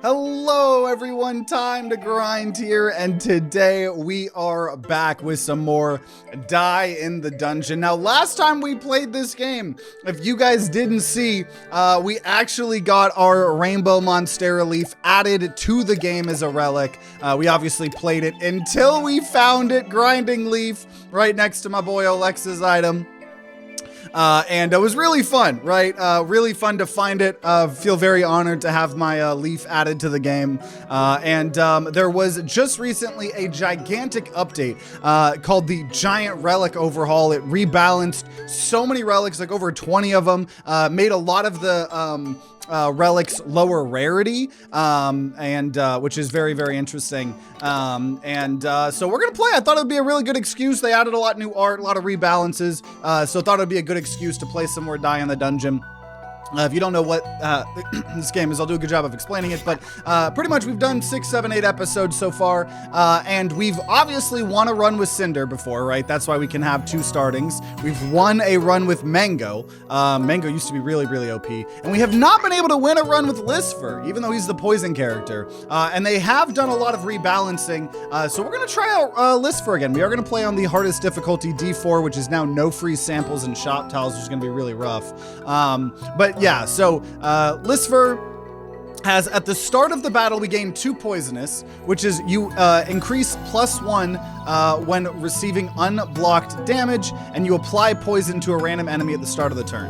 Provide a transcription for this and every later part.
Hello everyone, TimeToGrind here, and today we are back with some more Die in the Dungeon. Now, last time we played this game, if you guys didn't see, we actually got our Rainbow Monstera leaf added to the game as a relic. We obviously played it until we found it, grinding leaf, right next to my boy Alexa's item. And it was really fun, right? Really fun to find it. Feel very honored to have my leaf added to the game. And there was just recently a gigantic update called the Giant Relic Overhaul. It rebalanced so many relics, like over 20 of them, made a lot of the relics lower rarity, which is very, very interesting. So we're gonna play. I thought it would be a really good excuse. They added a lot of new art, a lot of rebalances, so I thought it would be a good excuse to play some more Die in the Dungeon. If you don't know what this game is, I'll do a good job of explaining it, but pretty much we've done 6, 7, 8 episodes so far, and we've obviously won a run with Cinder before, right? That's why we can have 2 startings. We've won a run with Mango. Mango used to be really, really OP, and we have not been able to win a run with Lisver, even though he's the poison character. And they have done a lot of rebalancing, so we're gonna try out Lisver again. We are gonna play on the hardest difficulty, D4, which is now no free samples and shop tiles, which is gonna be really rough. But yeah, so Lisver has, at the start of the battle, we gain 2 poisonous, which is you increase +1 when receiving unblocked damage, and you apply poison to a random enemy at the start of the turn.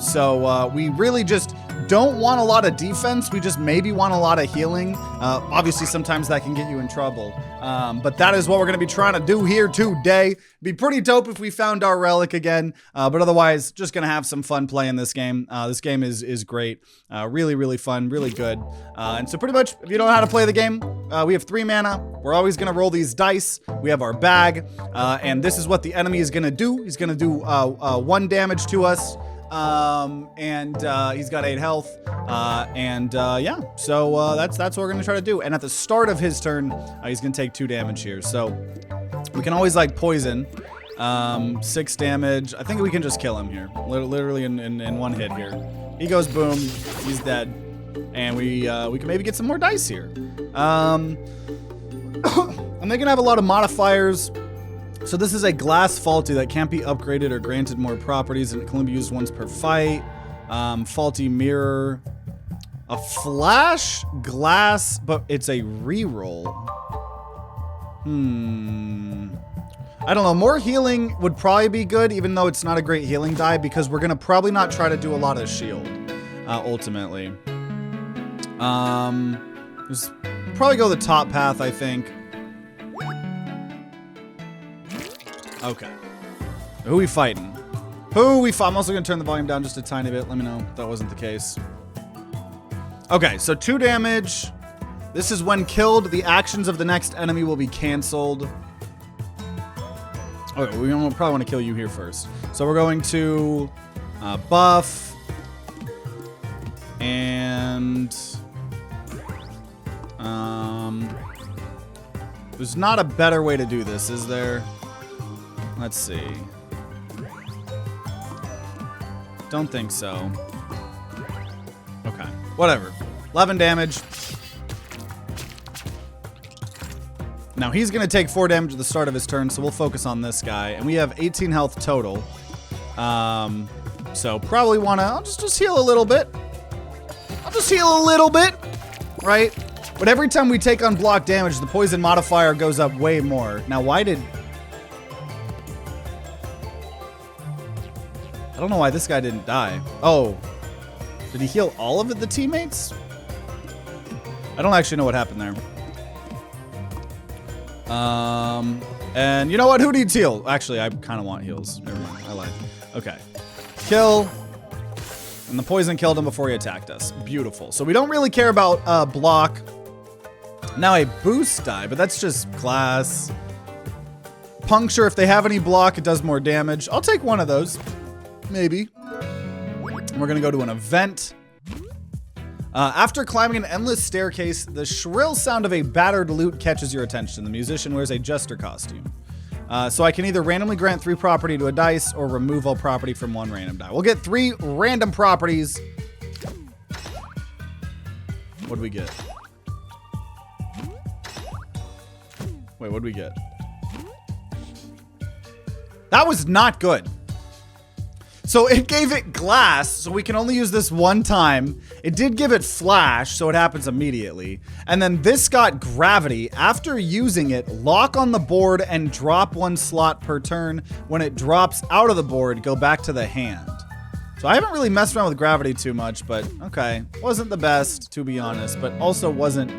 So we really just don't want a lot of defense. We just maybe want a lot of healing. Obviously, sometimes that can get you in trouble. But that is what we're going to be trying to do here today. Be pretty dope if we found our relic again. But otherwise, just going to have some fun playing this game. This game is great. Really, really fun. Really good. And so pretty much, if you don't know how to play the game, we have 3 mana. We're always going to roll these dice. We have our bag. And this is what the enemy is going to do. He's going to do 1 damage to us. He's got 8 health, yeah, so that's what we're gonna try to do. And at the start of his turn, he's gonna take 2 damage here, so we can always like poison. 6 damage. I think we can just kill him here, literally in 1 hit here. He goes boom, he's dead, and we can maybe get some more dice here. And they can have a lot of modifiers. So this is a glass faulty that can't be upgraded or granted more properties, and it can only be used once per fight. Faulty mirror. A flash glass, but it's a reroll. I don't know. More healing would probably be good, even though it's not a great healing die, because we're going to probably not try to do a lot of shield, ultimately. Just probably go the top path, I think. Okay. Who are we fighting? I'm also going to turn the volume down just a tiny bit. Let me know if that wasn't the case. Okay, so 2 damage. This is when killed, the actions of the next enemy will be canceled. Okay, we probably want to kill you here first. So we're going to buff. And there's not a better way to do this, is there? Let's see. Don't think so. Okay, whatever. 11 damage. Now he's gonna take 4 damage at the start of his turn, so we'll focus on this guy. And we have 18 health total. So probably wanna, I'll just heal a little bit. Right? But every time we take unblocked damage, the poison modifier goes up way more. Now why did... I don't know why this guy didn't die. Oh, did he heal all of the teammates? I don't actually know what happened there. And you know what? Who needs heal? Actually, I kind of want heals. Never mind. I lied. Okay. Kill. And the poison killed him before he attacked us. Beautiful. So we don't really care about block. Now a boost die, but that's just glass. Puncture, if they have any block, it does more damage. I'll take one of those. Maybe. We're gonna go to an event. After climbing an endless staircase, the shrill sound of a battered lute catches your attention. The musician wears a jester costume. So I can either randomly grant 3 property to a dice or remove all property from 1 random die. We'll get 3 random properties What'd we get? Wait, what'd we get? That was not good. So it gave it glass, so we can only use this one time. It did give it flash, so it happens immediately. And then this got gravity. After using it, lock on the board and drop 1 slot per turn. When it drops out of the board, go back to the hand. So I haven't really messed around with gravity too much, but okay. Wasn't the best, to be honest, but also wasn't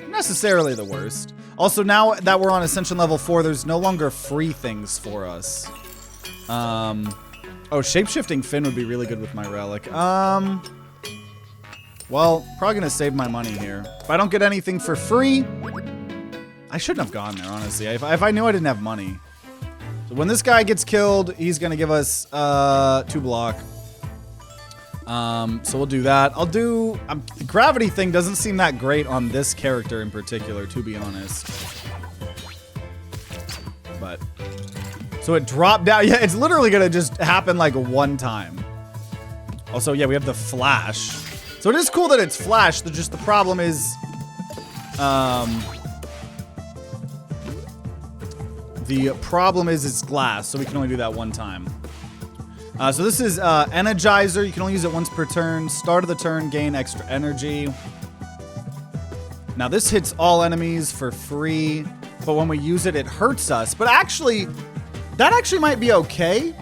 necessarily the worst. Also, now that we're on Ascension level 4, there's no longer free things for us. Oh, Shapeshifting Fin would be really good with my relic. Well, probably gonna save my money here. If I don't get anything for free, I shouldn't have gone there, honestly. If I knew I didn't have money. So when this guy gets killed, he's gonna give us 2 block. So we'll do that. I'll do... the gravity thing doesn't seem that great on this character in particular, to be honest. But... so it dropped down. Yeah, it's literally gonna just happen like 1 time. Also, yeah, we have the flash. So it is cool that it's flash. Just the problem is... the problem is it's glass, so we can only do that 1 time. So this is Energizer. You can only use it once per turn. Start of the turn, gain extra energy. Now this hits all enemies for free, but when we use it, it hurts us. But actually, that actually might be okay.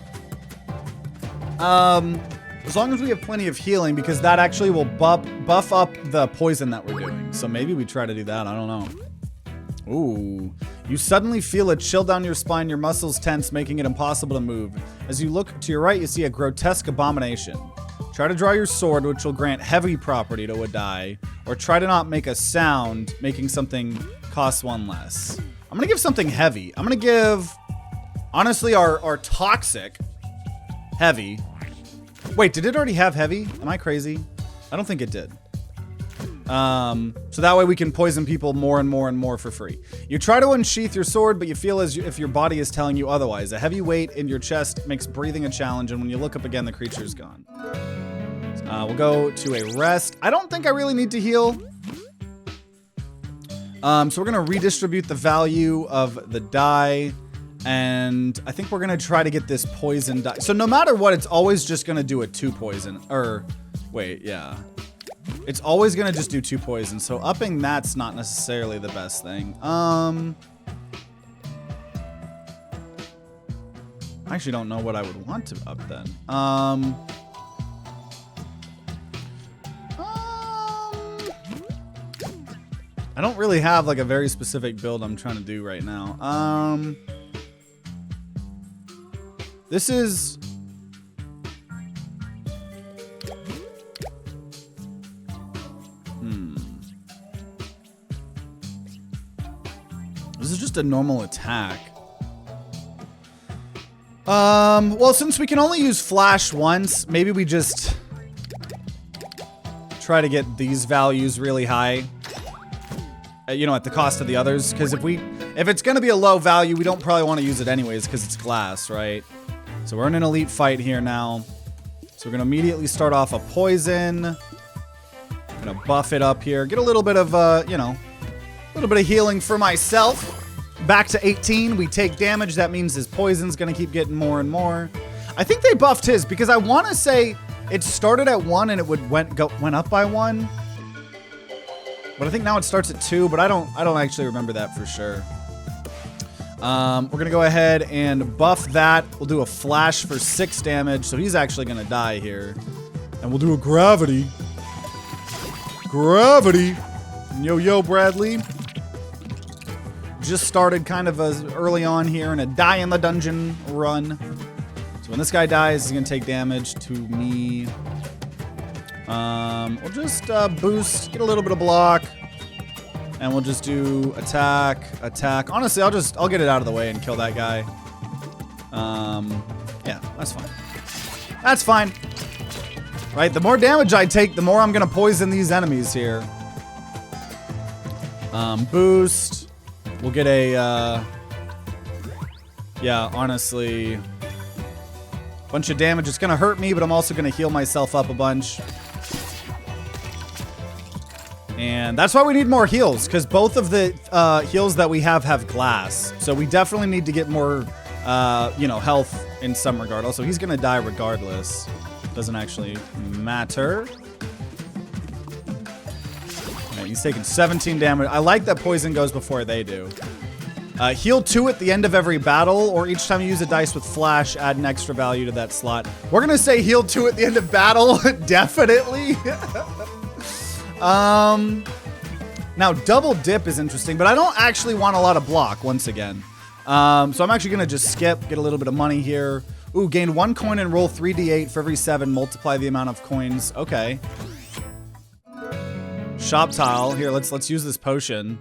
As long as we have plenty of healing, because that actually will buff up the poison that we're doing. So maybe we try to do that. I don't know. Ooh. You suddenly feel a chill down your spine, your muscles tense, making it impossible to move. As you look to your right, you see a grotesque abomination. Try to draw your sword, which will grant heavy property to a die, or try to not make a sound, making something cost 1 less. I'm gonna give something heavy. I'm gonna give, honestly, our toxic heavy. Wait, did it already have heavy? Am I crazy? I don't think it did. So that way we can poison people more and more and more for free. You try to unsheath your sword, but you feel as if your body is telling you otherwise. A heavy weight in your chest makes breathing a challenge, and when you look up again, the creature is gone. We'll go to a rest. I don't think I really need to heal. So we're gonna redistribute the value of the die, and I think we're gonna try to get this poison die. So no matter what, it's always just gonna do a 2 poison, or wait, yeah. It's always gonna just do 2 poison, so upping that's not necessarily the best thing. I actually don't know what I would want to up then. I don't really have like a very specific build I'm trying to do right now. This is... This is just a normal attack. Well, since we can only use flash once, maybe we just try to get these values really high. You know, at the cost of the others. Because if it's gonna be a low value, we don't probably want to use it anyways because it's glass, right? So we're in an elite fight here now. So we're gonna immediately start off a poison. Gonna buff it up here. Get a little bit of, you know, a little bit of healing for myself. Back to 18, we take damage. That means his poison's gonna keep getting more and more. I think they buffed his because I want to say it started at 1 and it went up by 1. But I think now it starts at 2, but I don't actually remember that for sure. We're gonna go ahead and buff that. We'll do a flash for 6 damage, so he's actually gonna die here. And we'll do a gravity. Gravity! Yo, Bradley. Just started kind of early on here in a die in the dungeon run. So when this guy dies, he's gonna take damage to me. We'll just boost, get a little bit of block, and we'll just do attack. Honestly, I'll get it out of the way and kill that guy. Yeah, that's fine. That's fine. Right, the more damage I take, the more I'm gonna poison these enemies here. Boost. We'll get a, yeah, honestly, bunch of damage. It's gonna hurt me, but I'm also gonna heal myself up a bunch. And that's why we need more heals, because both of the heals that we have glass. So we definitely need to get more, you know, health in some regard. Also, he's going to die regardless. Doesn't actually matter. Okay, he's taking 17 damage. I like that poison goes before they do. Heal 2 at the end of every battle, or each time you use a dice with flash, add an extra value to that slot. We're going to say heal 2 at the end of battle, definitely. Now double dip is interesting, but I don't actually want a lot of block once again. So I'm actually gonna just skip, get a little bit of money here. Ooh, gain 1 coin and roll 3d8 for every 7, multiply the amount of coins. Okay. Shop tile. Here, let's use this potion.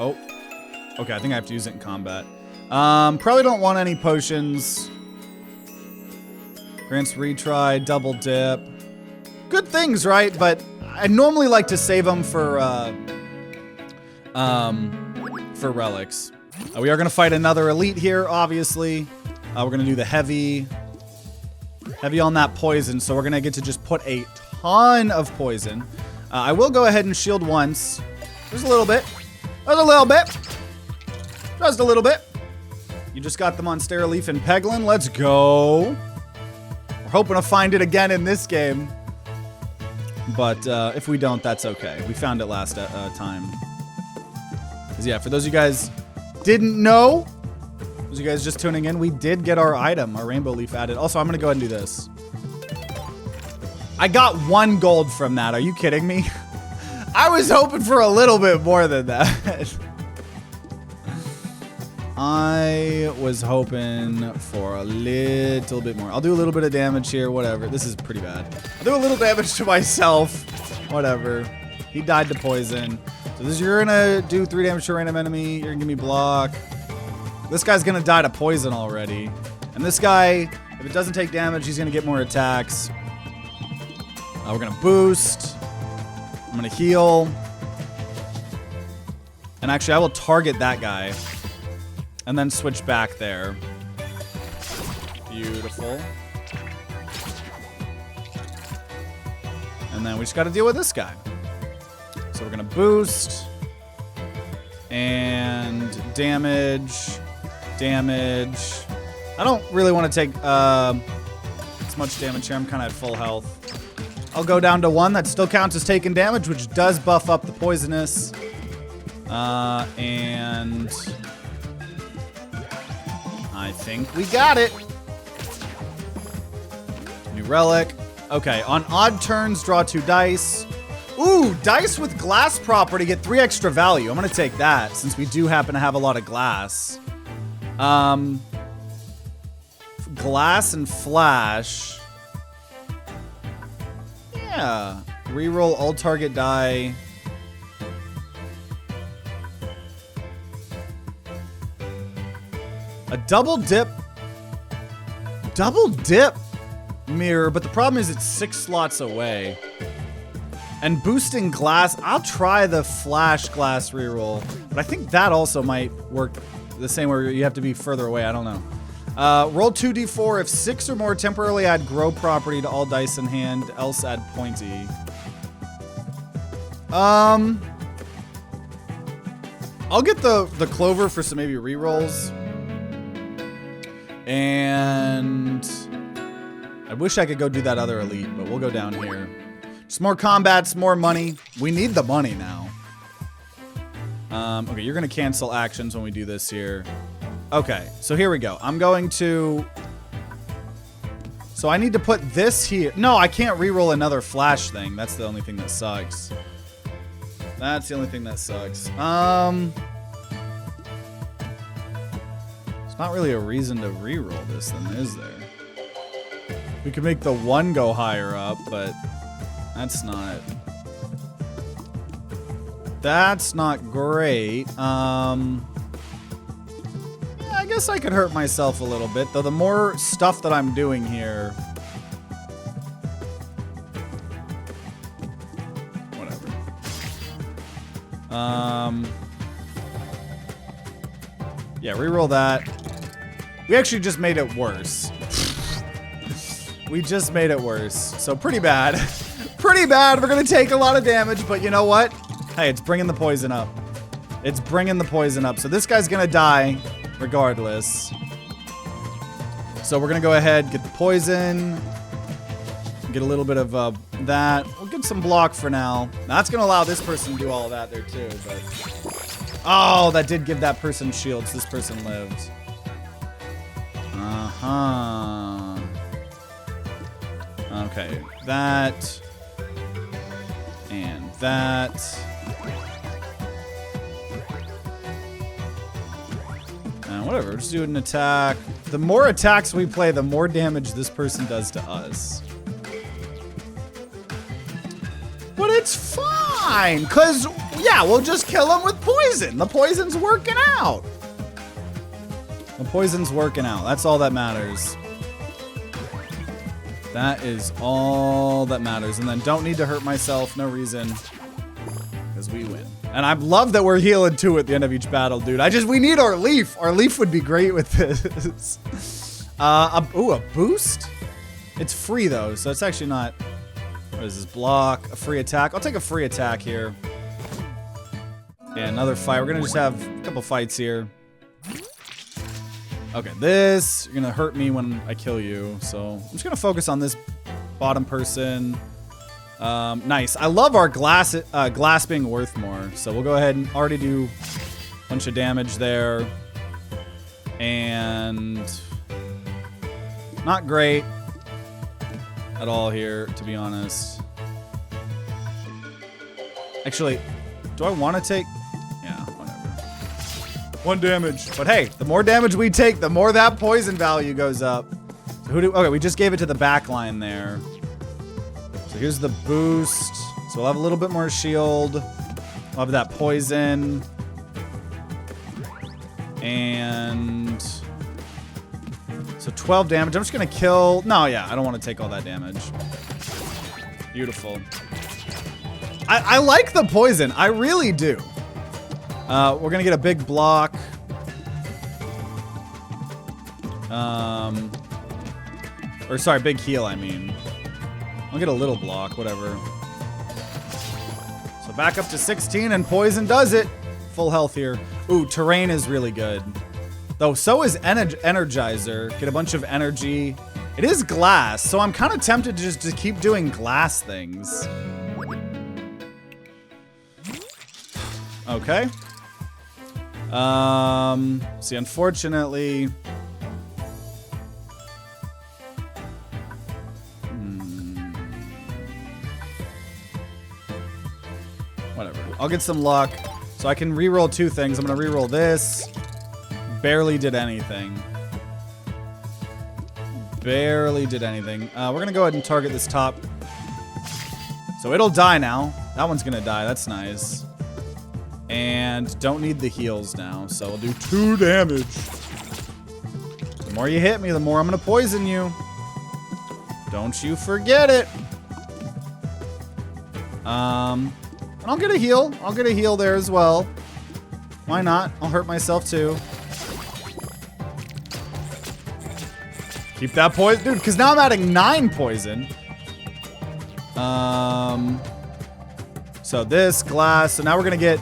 Oh. Okay, I think I have to use it in combat. Probably don't want any potions. Grants retry, double dip. Good things, right? But I normally like to save them for relics. We are gonna fight another elite here, obviously. We're gonna do the heavy on that poison, so we're gonna get to just put a ton of poison. I will go ahead and shield once. Just a little bit. Just a little bit. Just a little bit. You just got them on Steraleaf and Peglin. Let's go. We're hoping to find it again in this game. But if we don't, that's okay. We found it last time. Yeah, for those of you guys didn't know, those of you guys just tuning in, we did get our item, our rainbow leaf added. Also, I'm going to go ahead and do this. I got 1 gold from that. Are you kidding me? I was hoping for a little bit more than that. I was hoping for a little bit more. I'll do a little bit of damage here, whatever. This is pretty bad. I'll do a little damage to myself, whatever. He died to poison. So this, you're gonna do 3 damage to a random enemy. You're gonna give me block. This guy's gonna die to poison already. And this guy, if it doesn't take damage, he's gonna get more attacks. We're gonna boost. I'm gonna heal. And actually, I will target that guy. And then switch back there. Beautiful. And then we just got to deal with this guy. So we're going to boost. And damage. Damage. I don't really want to take as much damage here. I'm kind of at full health. I'll go down to 1. That still counts as taking damage, which does buff up the poisonous. And I think we got it. New relic. Okay, on odd turns, draw 2 dice. Ooh, dice with glass property get 3 extra value. I'm gonna take that since we do happen to have a lot of glass. Glass and flash. Yeah. Reroll all target die. A double dip mirror, but the problem is it's 6 slots away. And boosting glass, I'll try the flash glass reroll, but I think that also might work the same way. You have to be further away. I don't know. Roll 2d4. If 6 or more, temporarily add grow property to all dice in hand, else add pointy. I'll get the clover for some maybe rerolls. And I wish I could go do that other elite, but we'll go down here. Just more combats, more money. We need the money now. Okay, you're going to cancel actions when we do this here. Okay, so here we go. I'm going to... So I need to put this here. No, I can't reroll another flash thing. That's the only thing that sucks. That's the only thing that sucks. Not really a reason to reroll this then, is there? We could make the 1 go higher up, but that's not great. Yeah, I guess I could hurt myself a little bit, though the more stuff that I'm doing here. Whatever. Yeah, reroll that. We actually just made it worse. We just made it worse. So pretty bad. pretty bad. We're gonna take a lot of damage, but you know what? Hey, it's bringing the poison up. It's bringing the poison up. So this guy's gonna die regardless. So we're gonna go ahead, get the poison. Get a little bit of that. We'll get some block for now. That's gonna allow this person to do all of that there too, but... Oh, that did give that person shields. This person lived. Uh-huh. Okay, that. And that. Whatever, just do an attack. The more attacks we play, the more damage this person does to us. But it's fine, because, yeah, we'll just kill him with poison. The poison's working out. The poison's working out. That's all that matters. That is all that matters. And then don't need to hurt myself. No reason. Because we win. And I love that we're healing too at the end of each battle, dude. We need our leaf. Our leaf would be great with this. Ooh, a boost? It's free though, so it's actually not... What is this? Block, a free attack. I'll take a free attack here. Yeah, another fight. We're gonna just have a couple fights here. Okay, this, you're gonna hurt me when I kill you. So I'm just gonna focus on this bottom person. Nice. I love our glass being worth more. So we'll go ahead and already do a bunch of damage there. And not great at all here, to be honest. Actually, do I want to take... Yeah, whatever. 1 damage. But hey, the more damage we take, the more that poison value goes up. So okay, we just gave it to the back line there. So here's the boost. So we'll have a little bit more shield. We'll have that poison. And... So 12 damage. I'm just gonna kill... No, yeah, I don't want to take all that damage. Beautiful. I like the poison. I really do. We're gonna get a big block. Or sorry, big heal, I mean. I'll get a little block, whatever. So back up to 16 and poison does it. Full health here. Ooh, terrain is really good. Though, so is Energizer. Get a bunch of energy. It is glass, so I'm kind of tempted to just to keep doing glass things. Okay. See, unfortunately... Whatever. I'll get some luck. So I can reroll 2 things. I'm gonna reroll this. Barely did anything. Barely did anything. We're gonna go ahead and target this top. So it'll die now. That one's gonna die. That's nice. And don't need the heals now. So we'll do 2 damage. The more you hit me, the more I'm gonna poison you. Don't you forget it. And I'll get a heal. I'll get a heal there as well. Why not? I'll hurt myself too. Keep that poison, dude, because now I'm adding 9 poison. So this glass, so now we're gonna get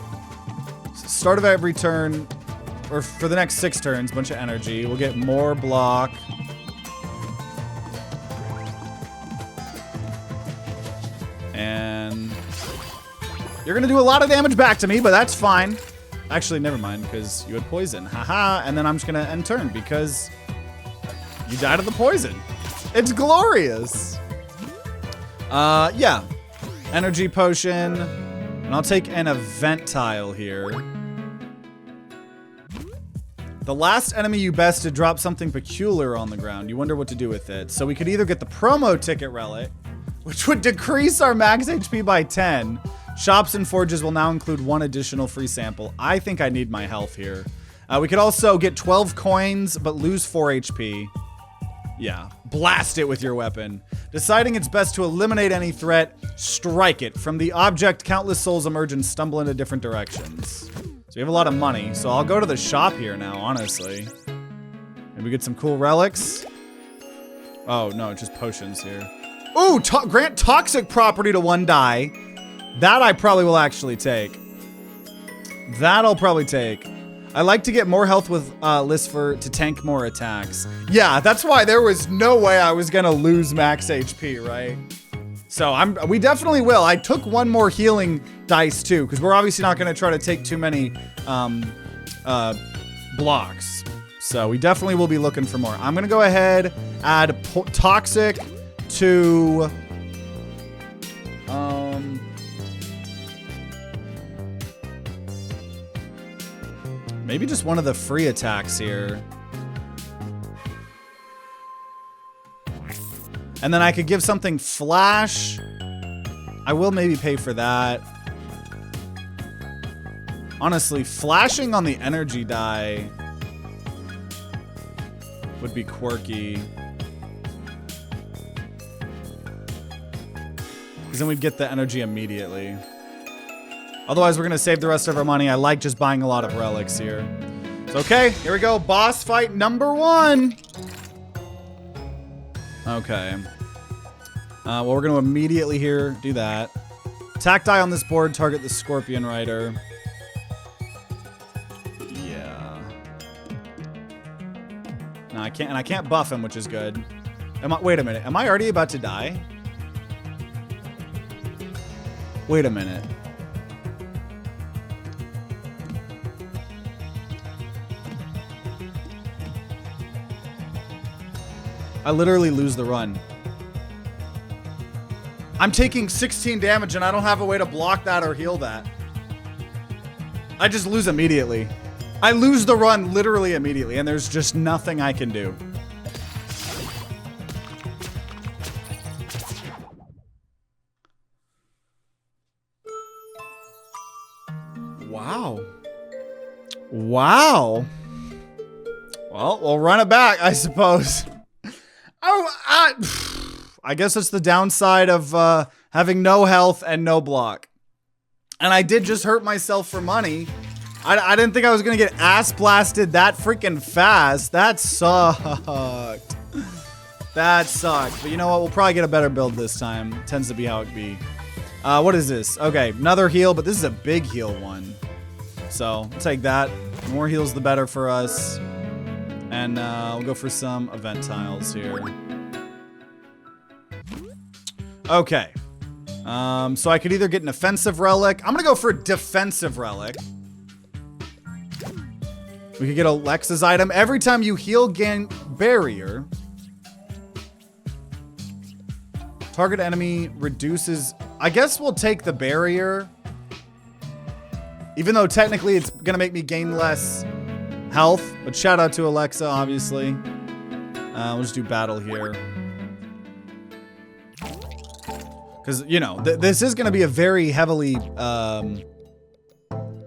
start of every turn, or for the next 6 turns, bunch of energy. We'll get more block. And you're gonna do a lot of damage back to me, but that's fine. Actually, never mind, because you had poison. Haha, and then I'm just gonna end turn because you died of the poison. It's glorious. Yeah. Energy potion. And I'll take an event tile here. The last enemy you bested dropped something peculiar on the ground. You wonder what to do with it. So we could either get the promo ticket relic, which would decrease our max HP by 10. Shops and forges will now include 1 additional free sample. I think I need my health here. We could also get 12 coins, but lose 4 HP. Yeah, blast it with your weapon. Deciding it's best to eliminate any threat, strike it. From the object, countless souls emerge and stumble into different directions. So we have a lot of money, so I'll go to the shop here now, honestly. Maybe get some cool relics. Oh, no, just potions here. Ooh, grant toxic property to 1 die. That I probably will actually take. That I'll probably take. I like to get more health with Lisver to tank more attacks. Yeah, that's why there was no way I was gonna lose max HP, right? So we definitely will. I took 1 more healing dice too, because we're obviously not gonna try to take too many blocks. So we definitely will be looking for more. I'm gonna go ahead, add toxic to maybe just one of the free attacks here. And then I could give something flash. I will maybe pay for that. Honestly, flashing on the energy die would be quirky. Because then we'd get the energy immediately. Otherwise, we're going to save the rest of our money. I like just buying a lot of relics here. So, okay, here we go. Boss fight number 1. Okay. Well, we're going to immediately here do that. Attack die on this board. Target the Scorpion Rider. Yeah. No, I can't. And I can't buff him, which is good. Wait a minute. Am I already about to die? Wait a minute. I literally lose the run. I'm taking 16 damage and I don't have a way to block that or heal that. I just lose immediately. I lose the run literally immediately and there's just nothing I can do. Wow. Wow. Well, we'll run it back, I suppose. I guess it's the downside of having no health and no block. And I did just hurt myself for money. I didn't think I was going to get ass blasted that freaking fast. That sucked. That sucked. But you know what? We'll probably get a better build this time. Tends to be how it be. What is this? Okay, another heal, but this is a big heal one. So, I'll take that. The more heals, the better for us. And we'll go for some event tiles here. Okay. So I could either get an offensive relic. I'm going to go for a defensive relic. We could get Alexa's item. Every time you heal, gain barrier. Target enemy reduces... I guess we'll take the barrier. Even though technically it's going to make me gain less health. But shout out to Alexa, obviously. We'll just do battle here. Because, you know, this is going to be a very heavily...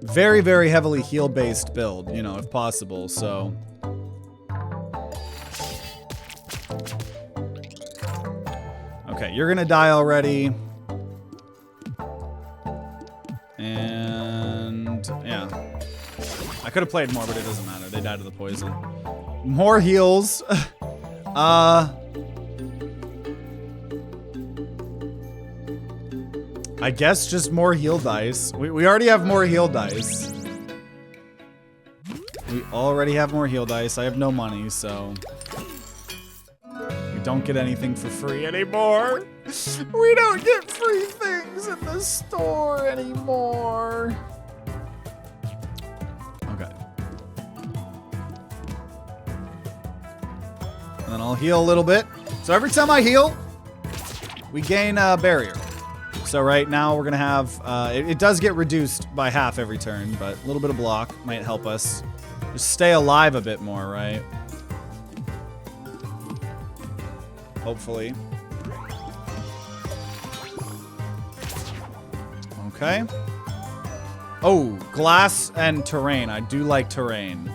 very, very heavily heal-based build, you know, if possible, so... Okay, you're gonna die already. And... yeah. I could have played more, but it doesn't matter. They died to the poison. More heals. I guess just more heal dice. We already have more heal dice. We already have more heal dice. I have no money, so... we don't get anything for free anymore. We don't get free things in the store anymore. Okay. And then I'll heal a little bit. So every time I heal, we gain a barrier. So right now we're gonna have, it does get reduced by half every turn, but a little bit of block might help us just stay alive a bit more, right? Hopefully. Okay. Oh, glass and terrain. I do like terrain.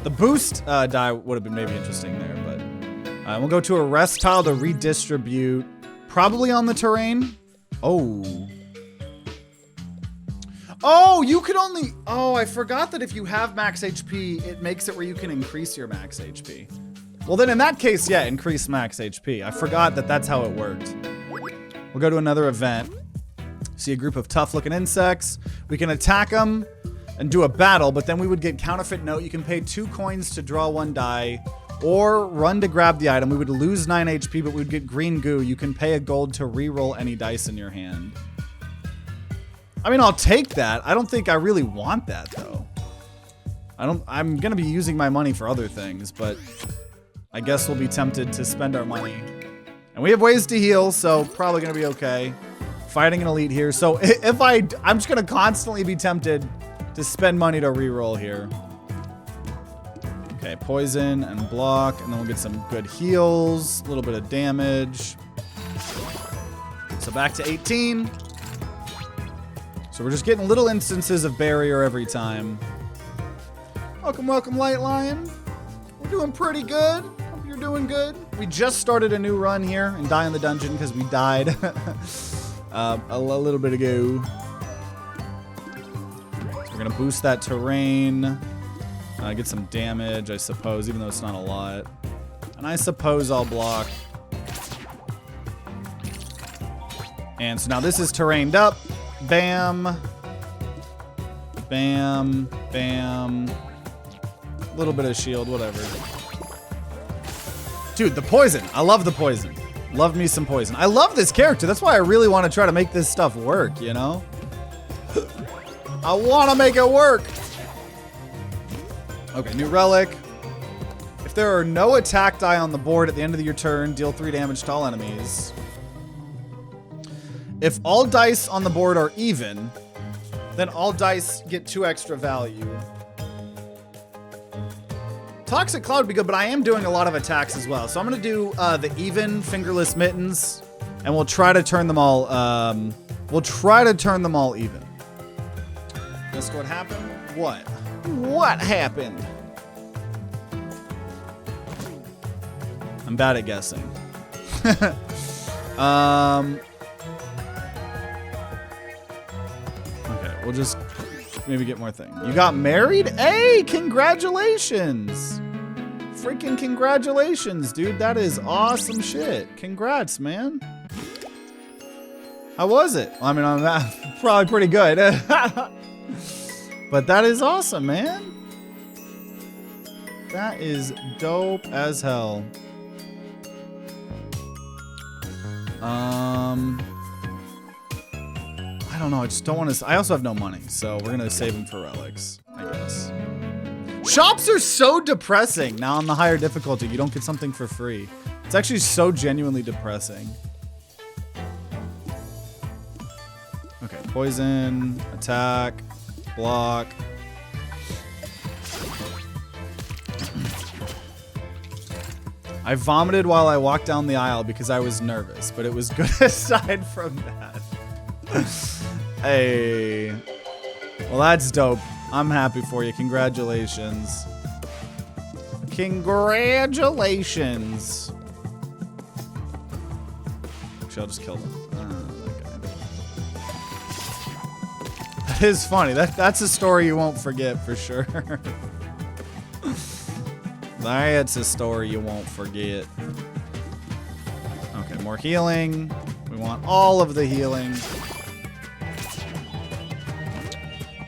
The boost die would have been maybe interesting there, but we'll go to a rest tile to redistribute, probably on the terrain. Oh. Oh, you could only... oh, I forgot that if you have max HP, it makes it where you can increase your max HP. Well, then in that case, yeah, increase max HP. I forgot that that's how it worked. We'll go to another event. See a group of tough-looking insects. We can attack them and do a battle, but then we would get counterfeit note. You can pay 2 coins to draw 1 die, or run to grab the item. We would lose 9 HP, but we would get green goo. You can pay a gold to re-roll any dice in your hand. I mean, I'll take that. I don't think I really want that, though. I'm gonna be using my money for other things, but I guess we'll be tempted to spend our money. And we have ways to heal, so probably gonna be okay. Fighting an elite here. So if I'm just gonna constantly be tempted to spend money to re-roll here. Okay, poison and block, and then we'll get some good heals, a little bit of damage. So back to 18. So we're just getting little instances of barrier every time. Welcome, welcome, Light Lion. We're doing pretty good. Hope you're doing good. We just started a new run here and die in the dungeon because we died a little bit ago. So we're gonna boost that terrain. Get some damage, I suppose, even though it's not a lot. And I suppose I'll block. And so now this is terrained up. Bam. Bam. Bam. A little bit of shield, whatever. Dude, the poison. I love the poison. Love me some poison. I love this character. That's why I really want to try to make this stuff work, you know? I want to make it work. Okay, new relic. If there are no attack die on the board at the end of your turn, deal 3 damage to all enemies. If all dice on the board are even, then all dice get 2 extra value. Toxic Cloud would be good, but I am doing a lot of attacks as well. So I'm going to do the even fingerless mittens, and we'll try to turn them all, even. Guess what happened? What? What happened? I'm bad at guessing. Okay, we'll just maybe get more things. You got married? Hey, congratulations! Freaking congratulations, dude. That is awesome shit. Congrats, man. How was it? Well, I mean, I'm probably pretty good. But that is awesome, man. That is dope as hell. I don't know. I just don't want to. I also have no money, so we're gonna save them for relics, I guess. Shops are so depressing. Now on the higher difficulty, you don't get something for free. It's actually so genuinely depressing. Okay, poison, attack, block. I vomited while I walked down the aisle because I was nervous, but it was good aside from that. Hey. Well, that's dope. I'm happy for you. Congratulations. Congratulations. Actually, I'll just kill them. That guy. That is funny. That's a story you won't forget for sure. That's a story you won't forget. Okay, more healing. We want all of the healing.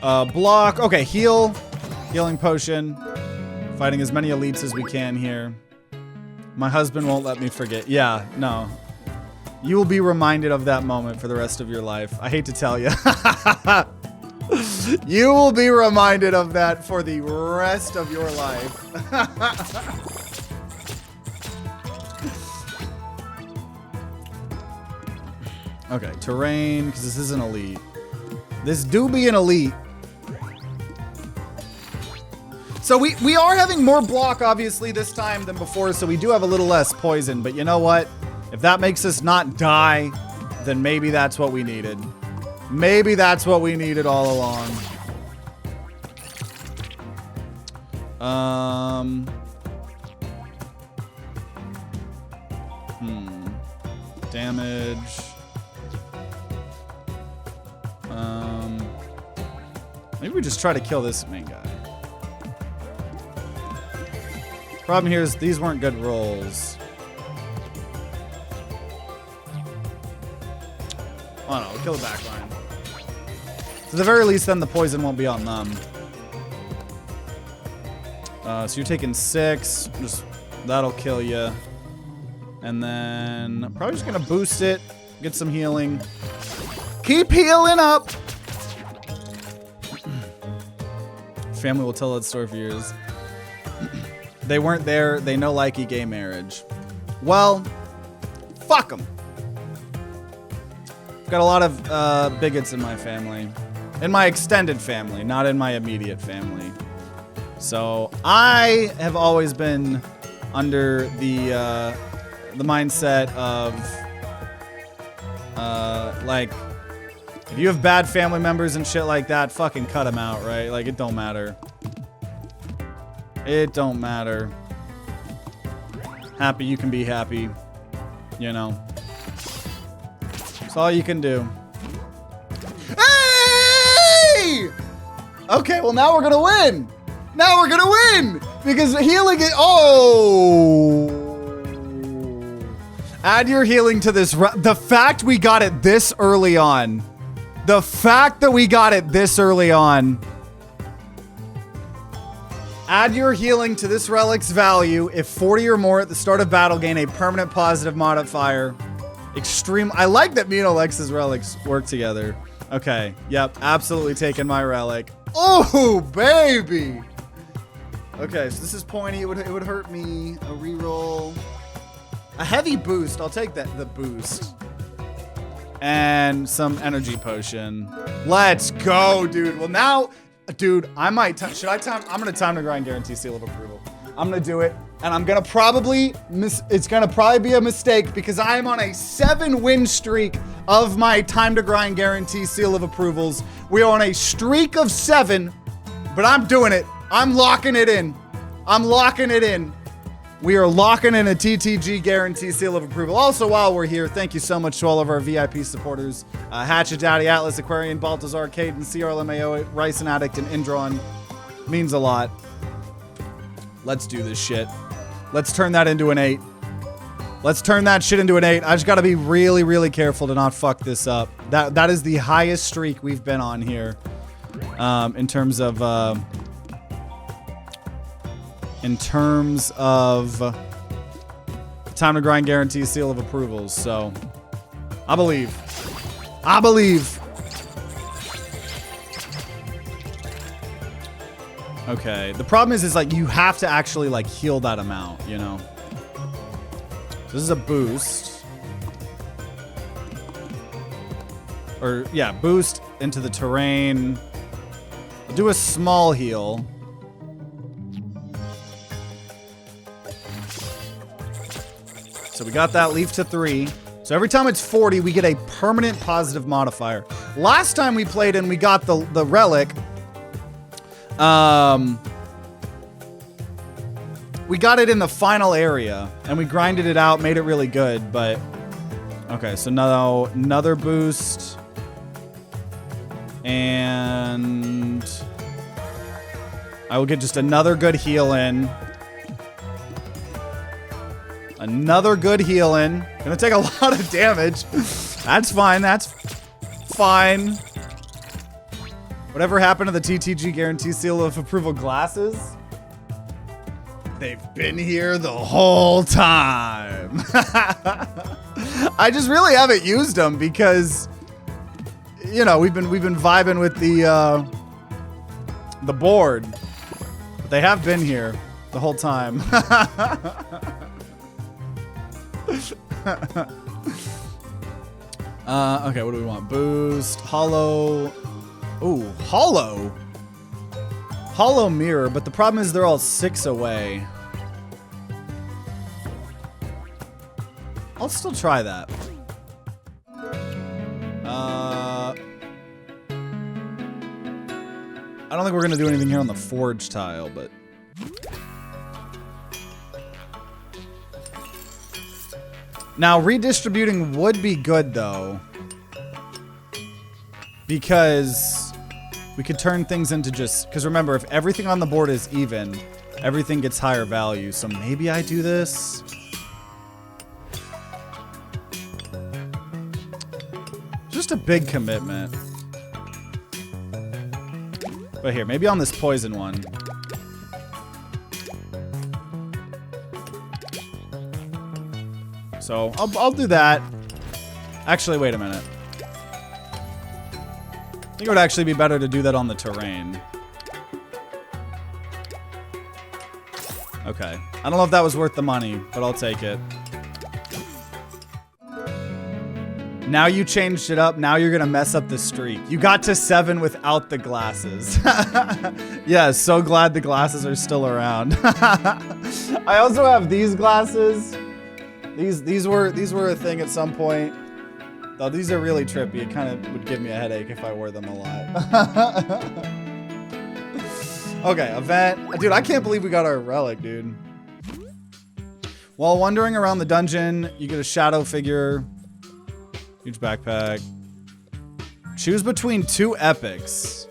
Block. Okay, heal. Healing potion. Fighting as many elites as we can here. My husband won't let me forget. Yeah, no. You will be reminded of that moment for the rest of your life. I hate to tell you. You will be reminded of that for the rest of your life. Okay, terrain, because this is an elite. This do be an elite. So we are having more block, obviously, this time than before, so we do have a little less poison. But you know what? If that makes us not die, then maybe that's what we needed. Maybe that's what we needed all along. Damage. Maybe we just try to kill this main guy. Problem here is these weren't good rolls. Oh no, we'll kill the back line. So at the very least, then the poison won't be on them. So you're taking 6. Just that'll kill you. And then I'm probably just gonna boost it, get some healing. Keep healing up. Family will tell that story for years. They weren't there. They know likey gay marriage. Well, fuck them. Got a lot of bigots in my family. In my extended family, not in my immediate family. So I have always been under the mindset of like, if you have bad family members and shit like that, fucking cut them out, right? Like, it don't matter. It don't matter. Happy you can be happy, you know. That's all you can do. Hey! Okay, well now we're gonna win. Now we're gonna win because healing it. Oh! Add your healing to this. The fact we got it this early on. The fact that we got it this early on. Add your healing to this relic's value. If 40 or more at the start of battle, gain a permanent positive modifier. Extreme. I like that me and Alexa's relics work together. Okay. Yep. Absolutely taking my relic. Oh, baby. Okay. So this is pointy. It would hurt me. A reroll. A heavy boost. I'll take that. The boost. And some energy potion. Let's go, dude. Well, now, dude, I might. Should I time? I'm gonna time to grind guarantee seal of approval. I'm gonna do it, and I'm gonna probably it's gonna probably be a mistake because I am on a 7-win streak of my time to grind guarantee seal of approvals. We are on a streak of 7, but I'm doing it. I'm locking it in. I'm locking it in. We are locking in a TTG guarantee seal of approval. Also, while we're here, thank you so much to all of our VIP supporters. HatchetDaddy, AtlasAquarian, Baltazár, Kaiden, CRlmao, ricin, addict, and indron. Means a lot. Let's do this shit. Let's turn that into an 8. Let's turn that shit into an 8. I just gotta be really, really careful to not fuck this up. That is the highest streak we've been on here. In terms of time to grind guarantee seal of approvals. So I believe. I believe. Okay. The problem is like you have to actually like heal that amount, you know. So this is a boost. Or yeah, boost into the terrain. I'll do a small heal. So we got that leaf to 3. So every time it's 40, we get a permanent positive modifier. Last time we played and we got the relic, we got it in the final area and we grinded it out, made it really good, but okay, so now another boost. And I will get just another good heal in. Another good heal in. Gonna take a lot of damage. That's fine. That's fine. Whatever happened to the TTG guarantee seal of approval glasses? They've been here the whole time. I just really haven't used them because, you know, we've been vibing with the board. But they have been here the whole time. Okay, what do we want? Boost, hollow. Ooh, hollow. Hollow mirror, but the problem is they're all 6 away. I'll still try that. I don't think we're gonna do anything here on the forge tile, but now, redistributing would be good, though, because we could turn things into just... Because remember, if everything on the board is even, everything gets higher value. So maybe I do this. Just a big commitment. But here, maybe on this poison one. So I'll do that. Actually, wait a minute. I think it would actually be better to do that on the terrain. Okay. I don't know if that was worth the money, but I'll take it. Now you changed it up. Now you're going to mess up the streak. You got to 7 without the glasses. Yeah, so glad the glasses are still around. I also have these glasses. These were a thing at some point. Though these are really trippy. It kind of would give me a headache if I wore them a lot. Okay, event. Dude, I can't believe we got our relic, dude. While wandering around the dungeon, you get a shadow figure. Huge backpack. Choose between 2 epics.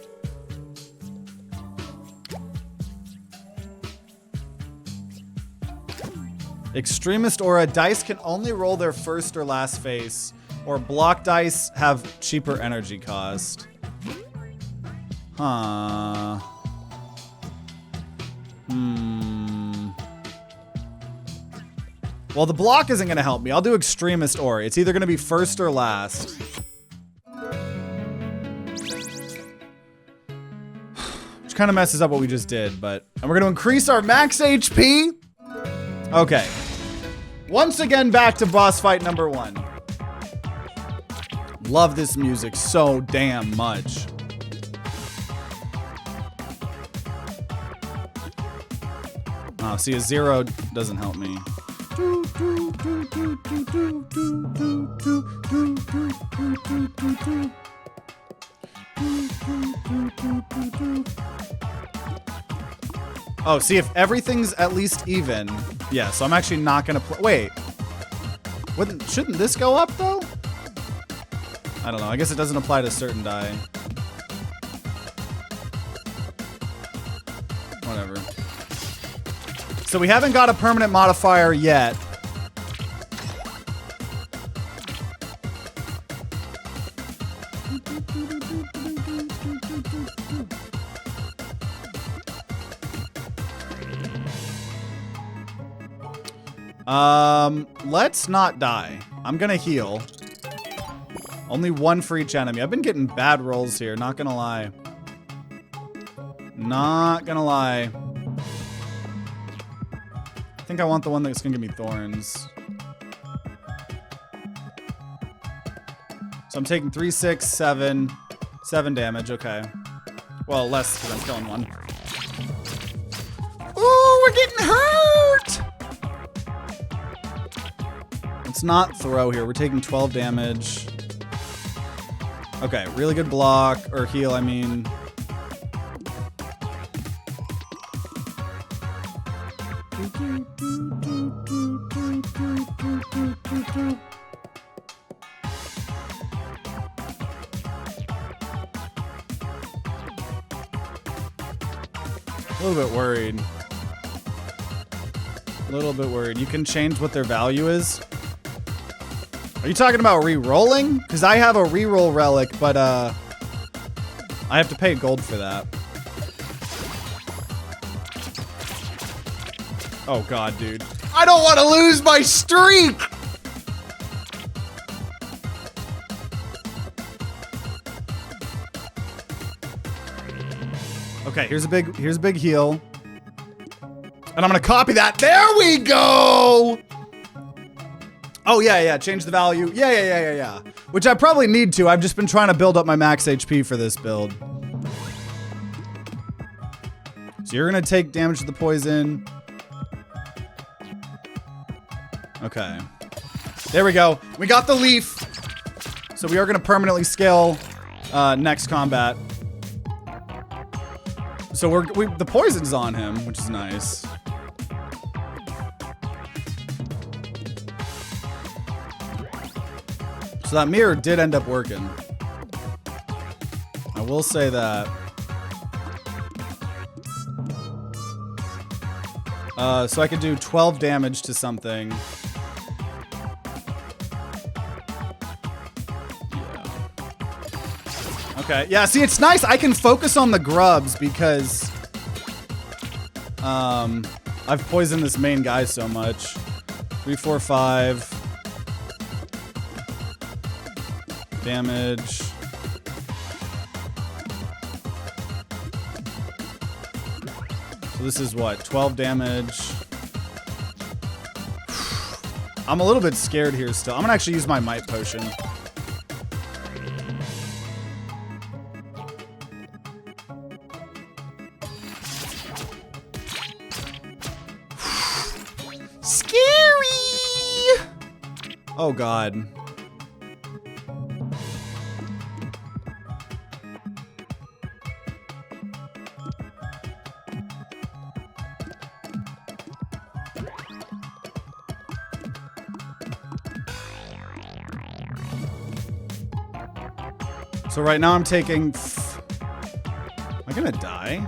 Extremist aura. Dice can only roll their first or last face. Or block dice have cheaper energy cost. Huh. Well, the block isn't going to help me. I'll do extremist aura. It's either going to be first or last. Which kind of messes up what we just did, but... And we're going to increase our max HP. Okay. Once again, back to boss fight number 1. Love this music so damn much. Oh, see, a 0 doesn't help me. Oh, see, if everything's at least even. Yeah, so I'm actually not gonna play. Wait. Shouldn't this go up, though? I don't know. I guess it doesn't apply to certain die. Whatever. So we haven't got a permanent modifier yet. Let's not die. I'm gonna heal. Only 1 for each enemy. I've been getting bad rolls here, not gonna lie. Not gonna lie. I think I want the one that's gonna give me thorns. So I'm taking 3, 6, 7. 7 damage, okay. Well, less because I'm killing one. Ooh, we're getting hurt! Let's not throw here. We're taking 12 damage. Okay, really good block, or heal, I mean. A little bit worried. A little bit worried. You can change what their value is. Are you talking about re-rolling? Because I have a re-roll relic, but I have to pay gold for that. Oh god, dude. I don't want to lose my streak! Okay, here's a big heal. And I'm gonna copy that. There we go! Oh, yeah, change the value. Yeah. Which I probably need to. I've just been trying to build up my max HP for this build. So you're gonna take damage to the poison. Okay. There we go. We got the leaf. So we are gonna permanently scale next combat. So the poison's on him, which is nice. So that mirror did end up working. I will say that. So I could do 12 damage to something. Okay, yeah, see, it's nice. I can focus on the grubs because I've poisoned this main guy so much. 3, 4, 5. Damage. So this is what? 12 damage. I'm a little bit scared here still. I'm gonna actually use my might potion. Scary! Oh god. So right now I'm taking... Am I gonna die?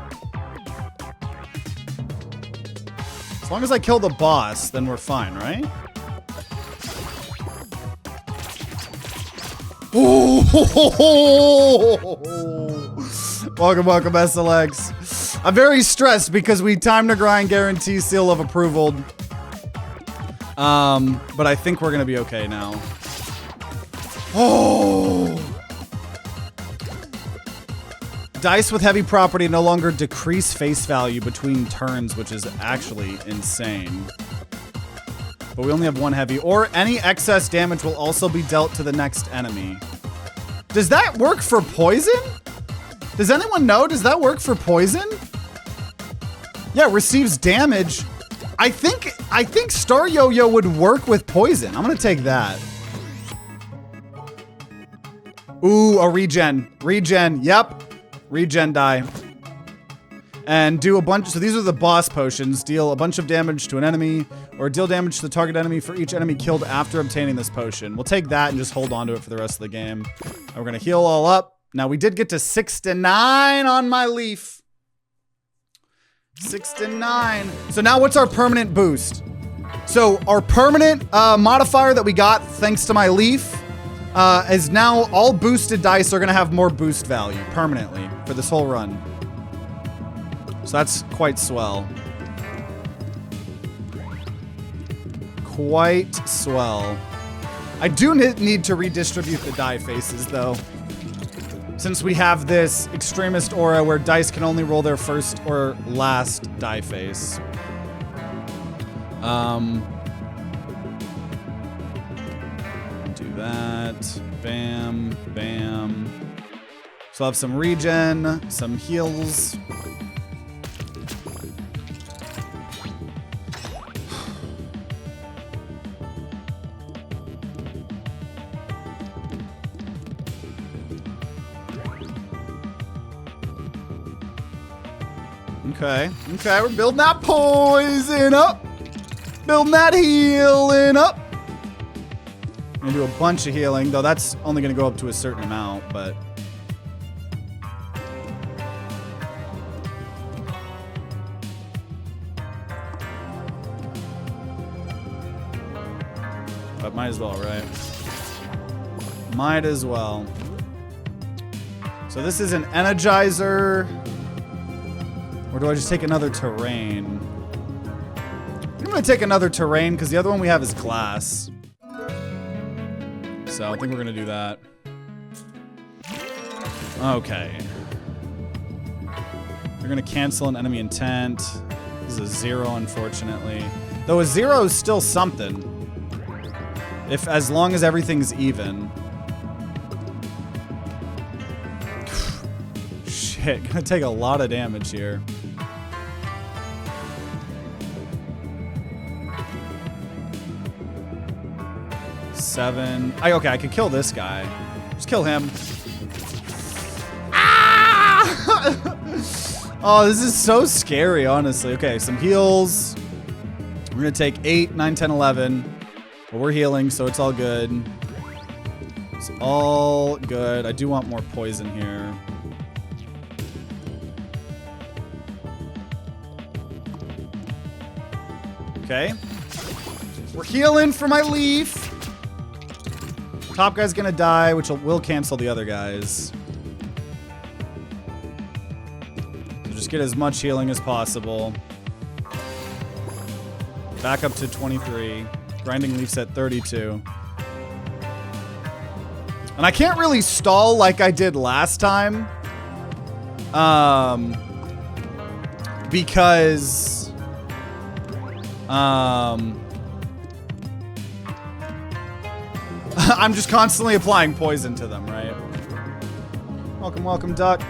As long as I kill the boss, then we're fine, right? Oh! Welcome, welcome, SLX. I'm very stressed because we time to grind guarantee seal of approval. But I think we're gonna be okay now. Oh! Dice with heavy property no longer decrease face value between turns, which is actually insane. But we only have one heavy. Or any excess damage will also be dealt to the next enemy. Does that work for poison? Does anyone know? Does that work for poison? Yeah, receives damage. I think Star Yo-Yo would work with poison. I'm gonna take that. Ooh, a regen. Regen, yep. Regen die. And do a bunch, so these are the boss potions. Deal a bunch of damage to an enemy, or deal damage to the target enemy for each enemy killed after obtaining this potion. We'll take that and just hold on to it for the rest of the game. And we're gonna heal all up. Now we did get to 69 on my leaf. 69. So now what's our permanent boost? So our permanent modifier that we got thanks to my leaf is now all boosted dice are gonna have more boost value permanently for this whole run. So that's quite swell. Quite swell. I do need to redistribute the die faces though. Since we have this extremist aura where dice can only roll their first or last die face. Do that. Bam, bam. So I'll have some regen, some heals. Okay, okay, we're building that poison up. Building that healing up. I'm gonna do a bunch of healing, though that's only gonna go up to a certain amount, but. But might as well, right? Might as well. So this is an energizer. Or do I just take another terrain? I'm gonna take another terrain because the other one we have is glass. So I think we're gonna do that. Okay. We're gonna cancel an enemy intent. This is a 0, unfortunately. Though a 0 is still something. As long as everything's even. Shit, gonna take a lot of damage here. Okay, I could kill this guy. Just kill him. Ah! Oh, this is so scary, honestly. Okay, some heals. We're gonna take 8, 9, 10, 11. But we're healing, so it's all good. It's all good. I do want more poison here. Okay. We're healing for my leaf. Top guy's gonna die, which will cancel the other guys. So just get as much healing as possible. Back up to 23. Grinding leafs at 32. And I can't really stall like I did last time. Because I'm just constantly applying poison to them, right? Welcome, welcome, duck.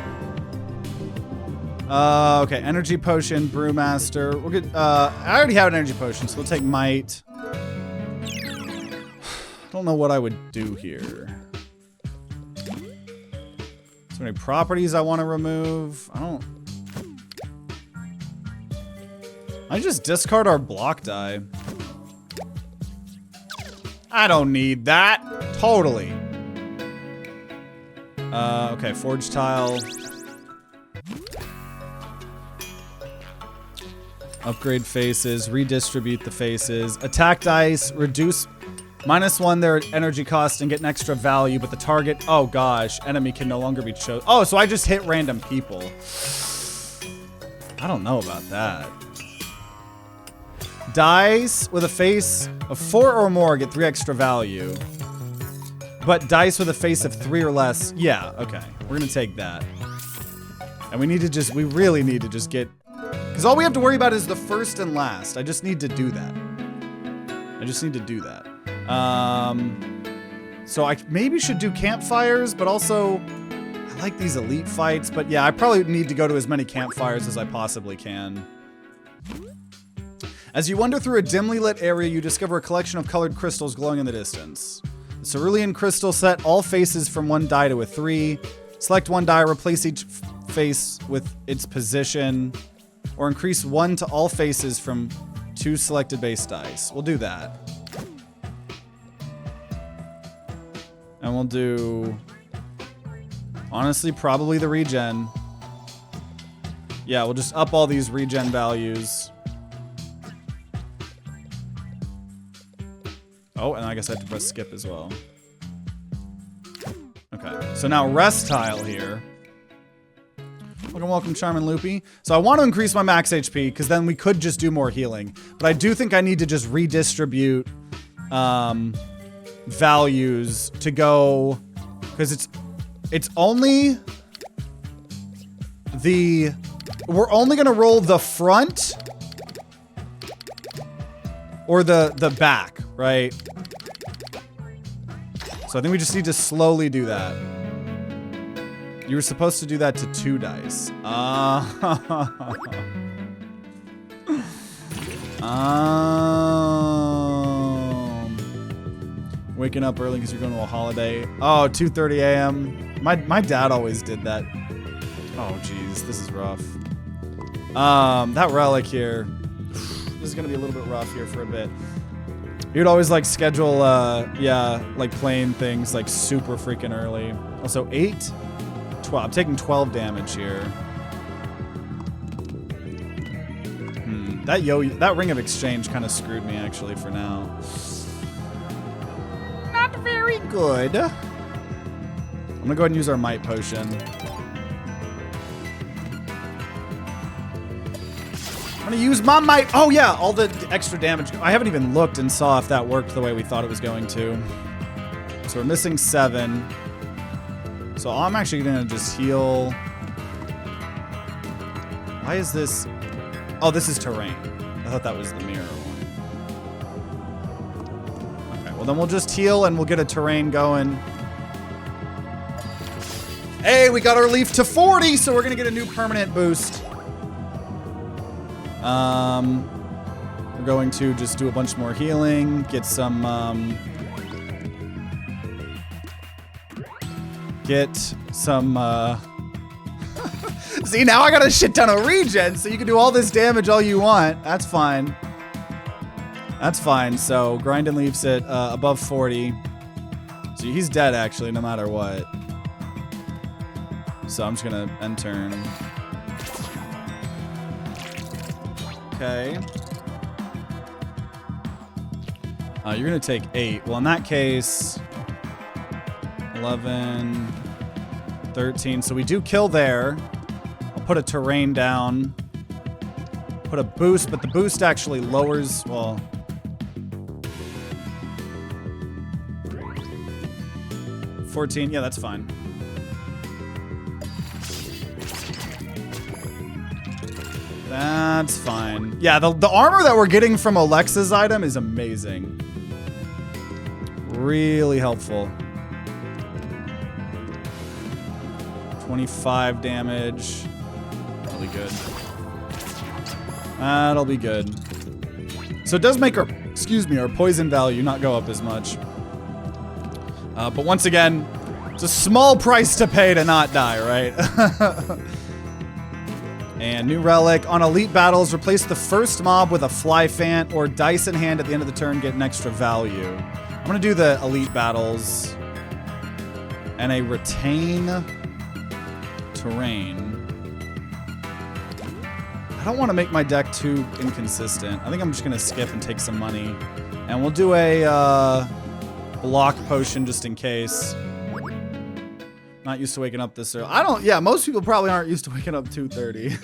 Okay, energy potion, brewmaster. We'll get. I already have an energy potion, so we'll take might. Don't know what I would do here. So many properties I want to remove. I just discard our block die. I don't need that. Totally. Okay, forge tile. Upgrade faces, redistribute the faces. Attack dice, reduce -1 their energy cost and get an extra value, but the target, oh gosh, enemy can no longer be chosen. Oh, so I just hit random people. I don't know about that. Dice with a face of 4 or more get 3 extra value. But dice with a face of 3 or less, yeah, okay. We're gonna take that. And we really need to just get, because all we have to worry about is the first and last. I just need to do that. So I maybe should do campfires, but also I like these elite fights. But yeah, I probably need to go to as many campfires as I possibly can. As you wander through a dimly lit area, you discover a collection of colored crystals glowing in the distance. The cerulean crystal set all faces from 1 die to a 3. Select 1 die, replace each face with its position, or increase 1 to all faces from 2 selected base dice. We'll do that. And we'll do, honestly, probably the regen. Yeah, we'll just up all these regen values. Oh, and I guess I have to press skip as well. Okay, so now rest tile here. Welcome, welcome, Charmin Loopy. So I want to increase my max HP, because then we could just do more healing. But I do think I need to just redistribute values to go, because it's only the, we're only going to roll the front or the back, right? So I think we just need to slowly do that. You were supposed to do that to 2 dice. Waking up early because you're going to a holiday. Oh, 2:30 a.m. My dad always did that. Oh, geez, this is rough. That relic here. This is gonna be a little bit rough here for a bit. He would always like schedule, yeah, like playing things like super freaking early. Also 8, 12. I'm taking 12 damage here. That Ring of Exchange kind of screwed me actually for now. Not very good. I'm gonna go ahead and use our Might Potion. I'm gonna use my Might. Oh yeah, all the extra damage. I haven't even looked and saw if that worked the way we thought it was going to. So we're missing 7. So I'm actually gonna just heal. Why is this? Oh, this is terrain. I thought that was the mirror one. Okay, well then we'll just heal and we'll get a terrain going. Hey, we got our leaf to 40, so we're gonna get a new permanent boost. We're going to just do a bunch more healing, get some, See, now I got a shit ton of regen, so you can do all this damage all you want. That's fine. That's fine. So, Grinding leaves it above 40. So he's dead, actually, no matter what. So I'm just gonna end turn. Okay. You're going to take 8. Well, in that case, 11, 13. So we do kill there. I'll put a terrain down. Put a boost, but the boost actually lowers, well... 14, yeah, that's fine. That's fine. Yeah, the armor that we're getting from Alexa's item is amazing. Really helpful. 25 damage. That'll be good. That'll be good. So it does make our, excuse me, our poison value not go up as much. But once again, it's a small price to pay to not die, right? And new relic. On elite battles, replace the first mob with a fly fan or dice in hand at the end of the turn, get an extra value. I'm going to do the elite battles. And a retain terrain. I don't want to make my deck too inconsistent. I think I'm just going to skip and take some money. And we'll do a block potion just in case. Not used to waking up this early. Yeah, most people probably aren't used to waking up 2:30.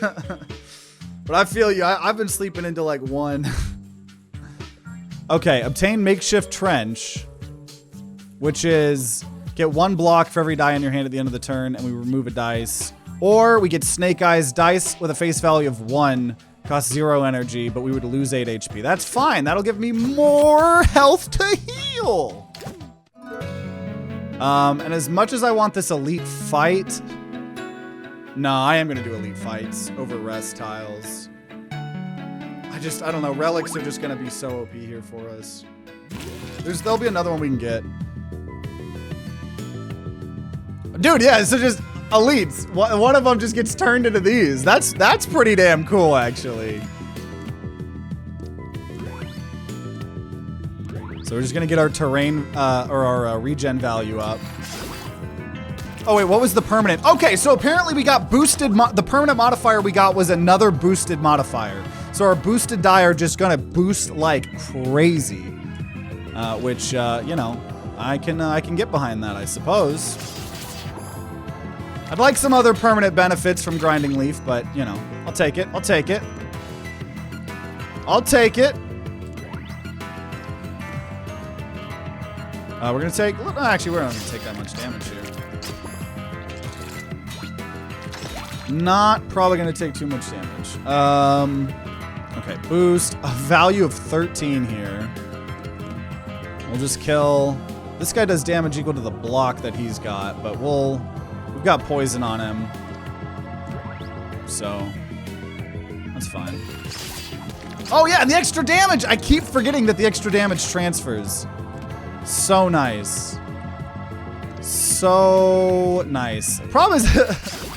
But I feel you. I've been sleeping into like 1. Okay, obtain makeshift trench, which is get 1 block for every die in your hand at the end of the turn, and we remove a dice. Or we get Snake Eyes dice with a face value of 1, costs 0 energy, but we would lose 8 HP. That's fine. That'll give me more health to heal. And as much as I want this elite fight, no, I am gonna do elite fights over rest tiles. I don't know. Relics are just gonna be so OP here for us. There'll be another one we can get. Dude, yeah, so just elites. One of them just gets turned into these. That's pretty damn cool, actually. So we're just gonna get our terrain, or our regen value up. Oh wait, what was the permanent? Okay, so apparently we got boosted, the permanent modifier we got was another boosted modifier. So our boosted die are just gonna boost like crazy. Which, you know, I can get behind that, I suppose. I'd like some other permanent benefits from grinding leaf, but you know, I'll take it, I'll take it. I'll take it. We're gonna take, actually we're not gonna take that much damage here. Not probably gonna take too much damage. Okay, boost, a value of 13 here. We'll just kill, this guy does damage equal to the block that he's got, but we've got poison on him. So, that's fine. Oh yeah, and the extra damage! I keep forgetting that the extra damage transfers. So nice. So nice. Problem is,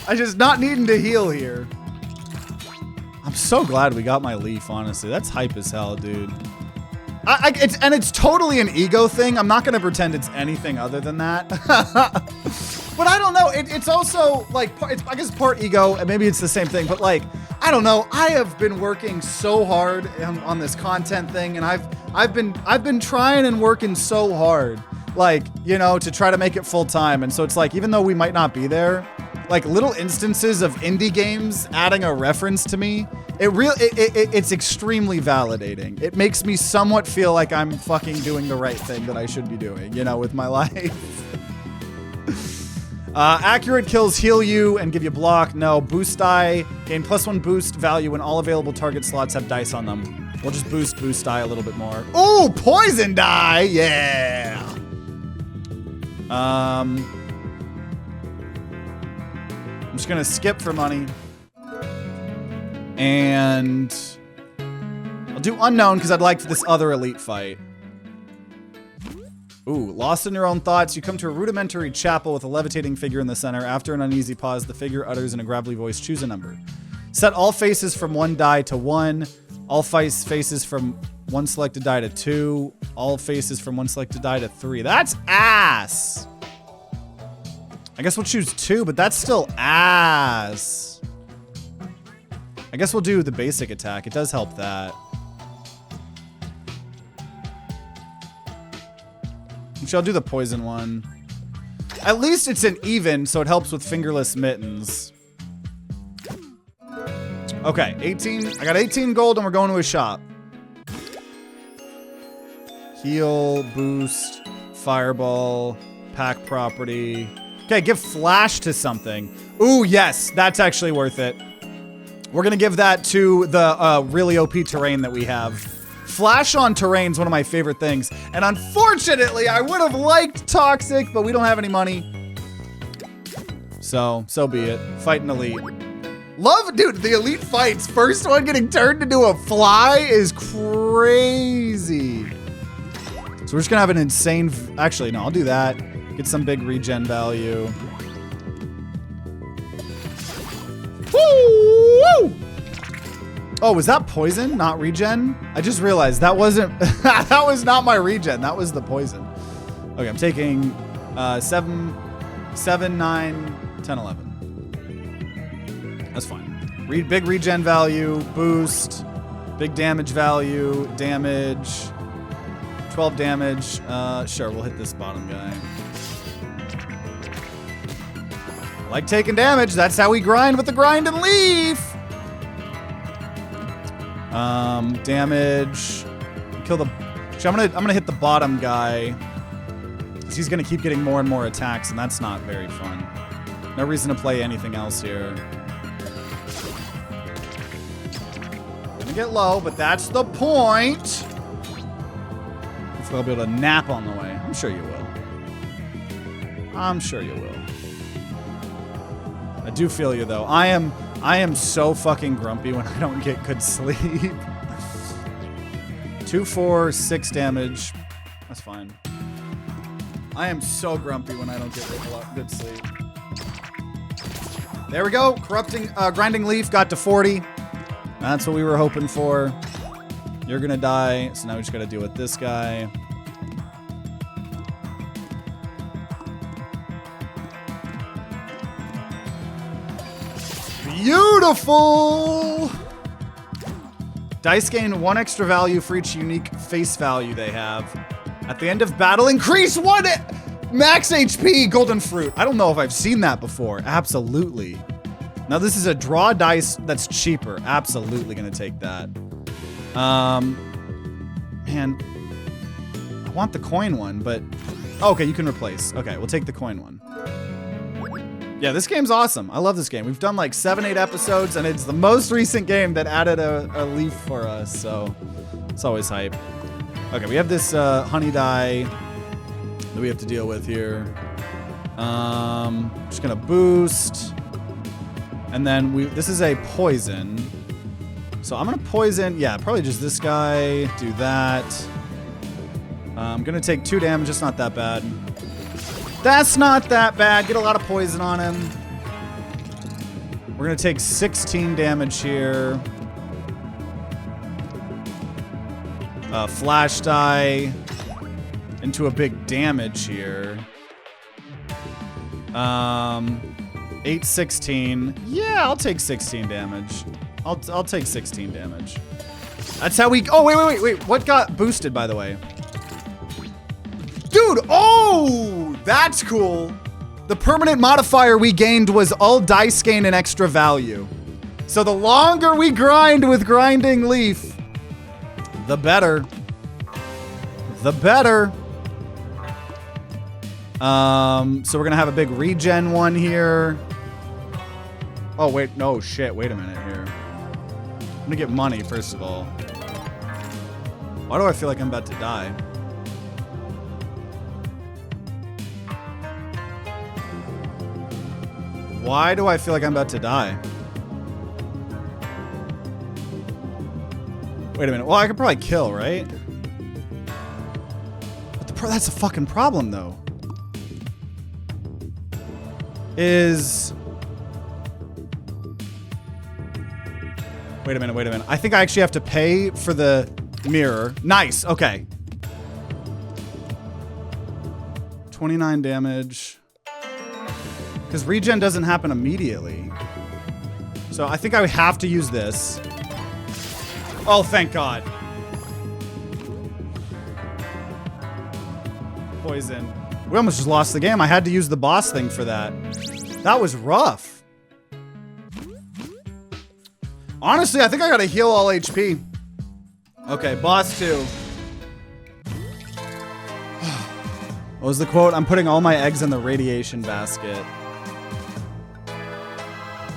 I just not needing to heal here. I'm so glad we got my leaf, honestly. That's hype as hell, dude. It's totally an ego thing. I'm not gonna pretend it's anything other than that. But I don't know. It's also like, I guess part ego, and maybe it's the same thing. But like, I don't know. I have been working so hard on this content thing, and I've been trying and working so hard, like, you know, to try to make it full time. And so it's like, even though we might not be there, like little instances of indie games adding a reference to me, it's extremely validating. It makes me somewhat feel like I'm fucking doing the right thing that I should be doing, you know, with my life. Accurate kills heal you and give you block. No, boost die. Gain +1 boost value when all available target slots have dice on them. We'll just boost die a little bit more. Ooh, poison die, yeah. I'm just gonna skip for money. And I'll do unknown because I'd like this other elite fight. Ooh, lost in your own thoughts. You come to a rudimentary chapel with a levitating figure in the center. After an uneasy pause, the figure utters in a gravelly voice, choose a number. Set all faces from 1 die to 1. All faces from 1 selected die to 2. All faces from 1 selected die to 3. That's ass. I guess we'll choose 2, but that's still ass. I guess we'll do the basic attack. It does help that. Actually, I'll do the poison one. At least it's an even, so it helps with fingerless mittens. Okay, 18. I got 18 gold and we're going to a shop. Heal, boost, fireball, pack property. Okay, give flash to something. Ooh, yes, that's actually worth it. We're gonna give that to the really OP terrain that we have. Flash on terrain's one of my favorite things. And unfortunately, I would have liked Toxic, but we don't have any money. So be it. Fight an elite. Love, dude, the elite fights. First one getting turned into a fly is crazy. So we're just gonna have an insane, actually, no, I'll do that. Get some big regen value. Woo! Oh, was that poison, not regen? I just realized that wasn't, that was not my regen. That was the poison. Okay, I'm taking 7, 9, 10, 11. That's fine. Big regen value, boost, big damage value, damage, 12 damage. Sure, we'll hit this bottom guy. Like taking damage, that's how we grind with the grind and leaf. Damage. Kill the. Actually, I'm gonna hit the bottom guy. Cause he's gonna keep getting more and more attacks, and that's not very fun. No reason to play anything else here. Gonna get low, but that's the point. Hopefully I'll be able to nap on the way. I'm sure you will. I'm sure you will. I do feel you though. I am so fucking grumpy when I don't get good sleep. 2, 4, 6 damage. That's fine. I am so grumpy when I don't get good sleep. There we go. Corrupting, grinding leaf got to 40. That's what we were hoping for. You're gonna die, so now we just gotta deal with this guy. Beautiful! Dice gain 1 extra value for each unique face value they have. At the end of battle, increase 1 max HP golden fruit. I don't know if I've seen that before. Absolutely. Now this is a draw dice that's cheaper. Absolutely gonna take that. Man, I want the coin one, but okay, you can replace. Okay, we'll take the coin one. Yeah, this game's awesome. I love this game. We've done like 7, 8 episodes, and it's the most recent game that added a leaf for us, so it's always hype. Okay, we have this honey dye that we have to deal with here. Just gonna boost. And then this is a poison. So I'm gonna poison, yeah, probably just this guy, do that. I'm gonna take 2 damage, it's not that bad. That's not that bad. Get a lot of poison on him. We're gonna take 16 damage here. Flash die into a big damage here. 8, 16. Yeah, I'll take 16 damage. I'll take 16 damage. That's how we. Oh wait. What got boosted, by the way? Dude, oh, that's cool. The permanent modifier we gained was all dice gain and extra value. So the longer we grind with grinding leaf, the better. The better. So we're gonna have a big regen one here. Oh wait, no shit, wait a minute here. I'm gonna get money first of all. Why do I feel like I'm about to die? Why do I feel like I'm about to die? Wait a minute. Well, I could probably kill, right? But that's a fucking problem, though. Wait a minute. I think I actually have to pay for the mirror. Nice. Okay. 29 damage. Because regen doesn't happen immediately. So I think I would have to use this. Oh, thank God. Boy, poison. We almost just lost the game. I had to use the boss thing for that. That was rough. Honestly, I think I gotta heal all HP. Okay, boss 2. What was the quote? I'm putting all my eggs in the radiation basket.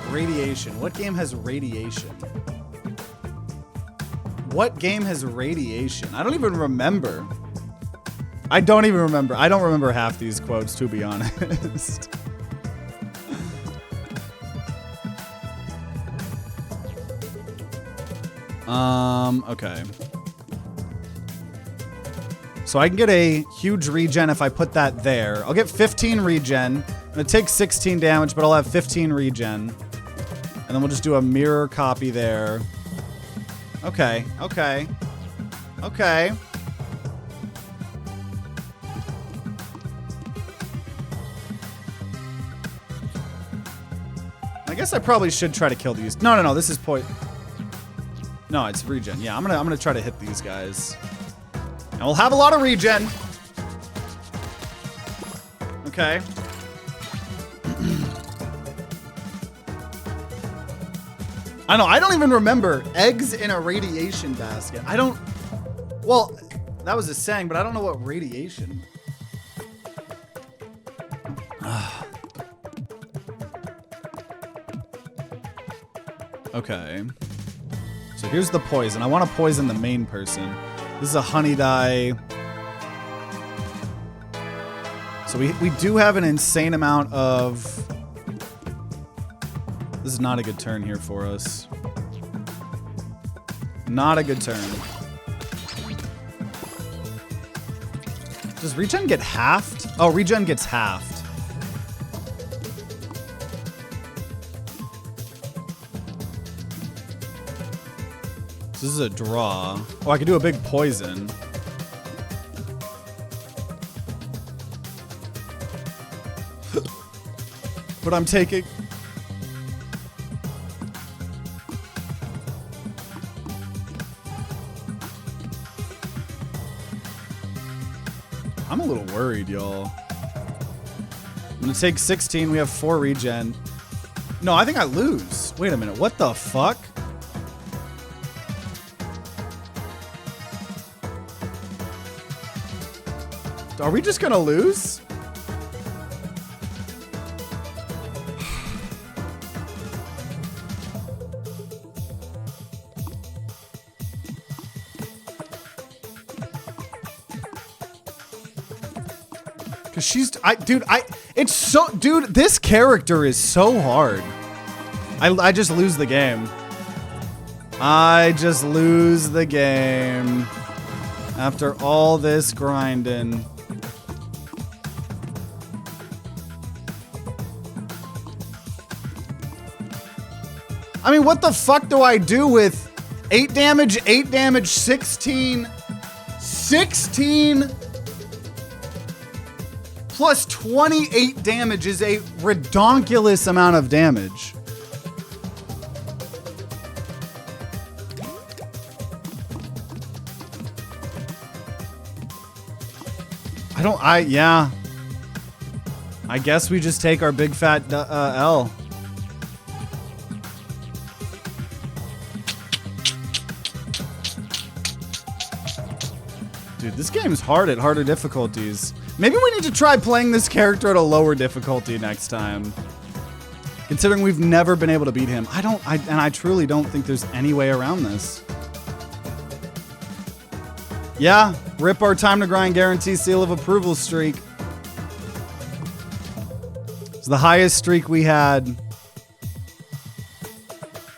Radiation. What game has radiation? What game has radiation? I don't even remember. I don't even remember. I don't remember half these quotes, to be honest. Okay. So I can get a huge regen if I put that there. I'll get 15 regen. It takes 16 damage, but I'll have 15 regen. And then we'll just do a mirror copy there. Okay, okay. Okay. I guess I probably should try to kill these. No, this is No, it's regen. Yeah, I'm gonna try to hit these guys. And we'll have a lot of regen. Okay. I know, I don't even remember eggs in a radiation basket. Well, that was a saying, but I don't know what radiation. Okay. So here's the poison. I want to poison the main person. This is a honey dye. So we do have an insane amount of... This is not a good turn here for us. Not a good turn. Does regen get halved? Oh, regen gets halved. This is a draw. Oh, I could do a big poison. But I'm taking... I'm a little worried, y'all. I'm gonna take 16. We have 4 regen. No, I think I lose. Wait a minute. What the fuck? Are we just gonna lose? Cause she's, dude, this character is so hard. I just lose the game. I just lose the game. After all this grinding. I mean, what the fuck do I do with 8 damage, 16 plus 28 damage is a redonkulous amount of damage. Yeah. I guess we just take our big fat L. Dude, this game is hard at harder difficulties. Maybe we need to try playing this character at a lower difficulty next time. Considering we've never been able to beat him. I truly don't think there's any way around this. Yeah, rip our time to grind guarantee seal of approval streak. It's the highest streak we had.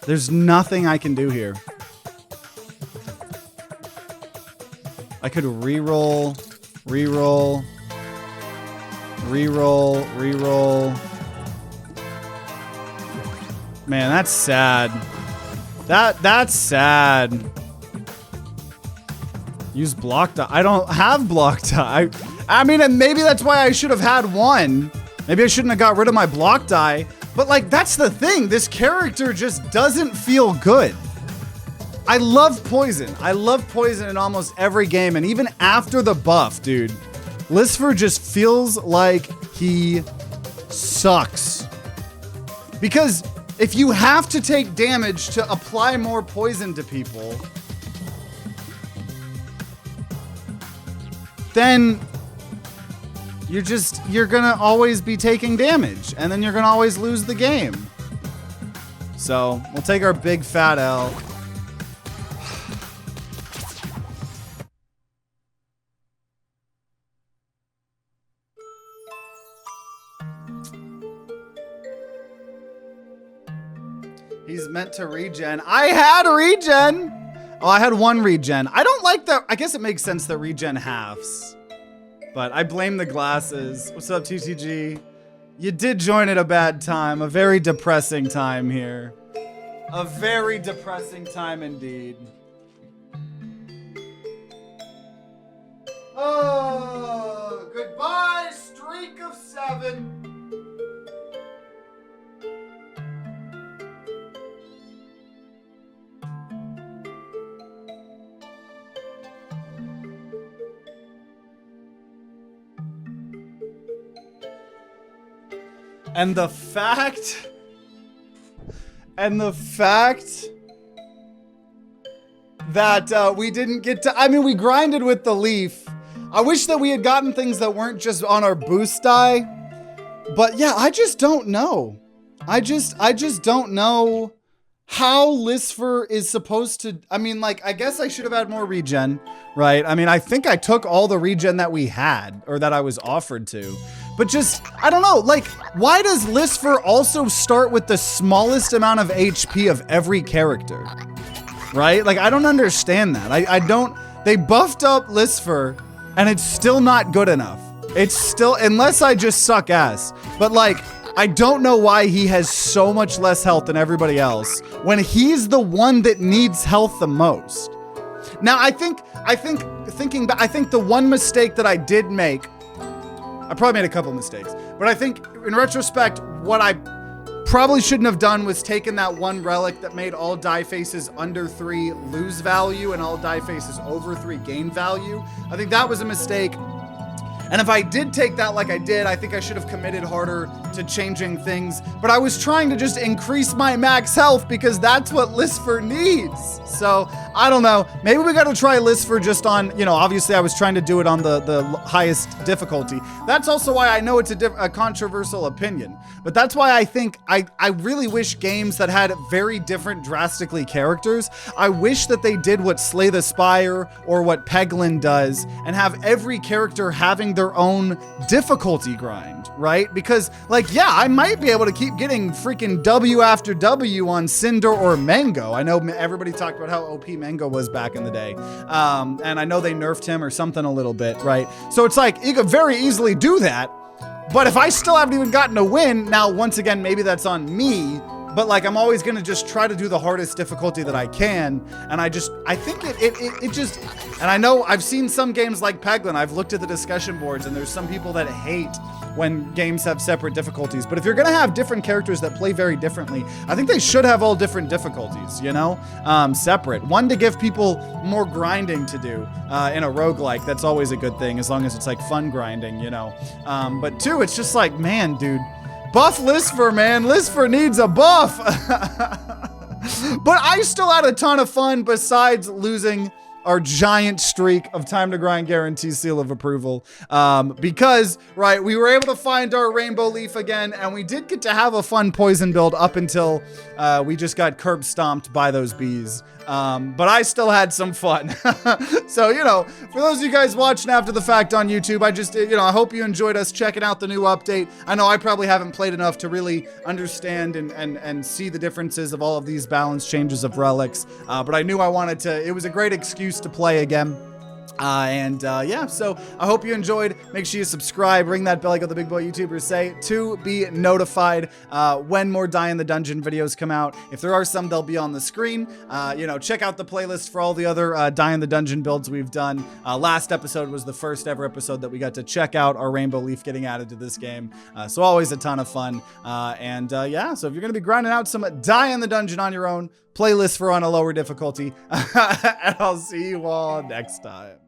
There's nothing I can do here. I could reroll. Man, that's sad. That's sad. Use block die. I don't have block die. I mean, and maybe that's why I should have had one. Maybe I shouldn't have got rid of my block die. But like, that's the thing. This character just doesn't feel good. I love poison. I love poison in almost every game. And even after the buff, dude, Lisver just feels like he sucks. Because if you have to take damage to apply more poison to people, then you're gonna always be taking damage, and then you're gonna always lose the game. So we'll take our big fat L. He's meant to regen. I had regen. Oh, I had one regen. I don't like that. I guess it makes sense that regen halves, but I blame the glasses. What's up, TTG? You did join at a bad time. A very depressing time here. A very depressing time indeed. Oh, goodbye, streak of 7. And the fact that we didn't get to, I mean, we grinded with the leaf. I wish that we had gotten things that weren't just on our boost die. But yeah, I just don't know. I just don't know how Lisver is supposed to, I mean, like, I guess I should have had more regen, right? I mean, I think I took all the regen that we had, or that I was offered to. But just, I don't know, like, why does Lisver also start with the smallest amount of HP of every character? Right? Like, I don't understand that. I don't, they buffed up Lisver, and it's still not good enough. It's still, unless I just suck ass. But like, I don't know why he has so much less health than everybody else when he's the one that needs health the most. Now, I think the one mistake that I did make, I probably made a couple mistakes, but I think in retrospect, what I probably shouldn't have done was taken that one relic that made all die faces under 3 lose value and all die faces over 3 gain value. I think that was a mistake. And if I did take that like I did, I think I should have committed harder to changing things. But I was trying to just increase my max health because that's what Lisver needs. So, I don't know. Maybe we gotta try Lisver just on, you know, obviously I was trying to do it on the highest difficulty. That's also why I know it's a controversial opinion. But that's why I think I really wish games that had very different drastically characters, I wish that they did what Slay the Spire or what Peglin does and have every character having their own difficulty grind, right? Because, like, yeah, I might be able to keep getting freaking W after W on Cinder or Mango. I know everybody talked about how OP Mango was back in the day. And I know they nerfed him or something a little bit, right? So it's like, you could very easily do that. But if I still haven't even gotten a win, now, once again, maybe that's on me. But like, I'm always gonna just try to do the hardest difficulty that I can. And I think it just, and I know I've seen some games like Peglin, I've looked at the discussion boards and there's some people that hate when games have separate difficulties. But if you're gonna have different characters that play very differently, I think they should have all different difficulties, you know? Separate. One, to give people more grinding to do in a roguelike. That's always a good thing, as long as it's like fun grinding, you know? But two, it's just like, man, dude, buff Lisver, man. Lisver needs a buff. But I still had a ton of fun besides losing our giant streak of Time to Grind guarantee seal of approval. Because, right, we were able to find our rainbow leaf again, and we did get to have a fun poison build up until we just got curb stomped by those bees. But I still had some fun. So, you know, for those of you guys watching after the fact on YouTube, I just, you know, I hope you enjoyed us checking out the new update. I know I probably haven't played enough to really understand and see the differences of all of these balance changes of relics. But I knew I wanted to, it was a great excuse to play again. Yeah, so I hope you enjoyed. Make sure you subscribe, ring that bell like all the big boy YouTubers say, to be notified when more Die in the Dungeon videos come out. If there are some, they'll be on the screen. You know, check out the playlist for all the other Die in the Dungeon builds we've done. Last episode was the first ever episode that we got to check out our Rainbow Leaf getting added to this game. So always a ton of fun. Yeah, so if you're going to be grinding out some Die in the Dungeon on your own, playlist for on a lower difficulty. And I'll see you all next time.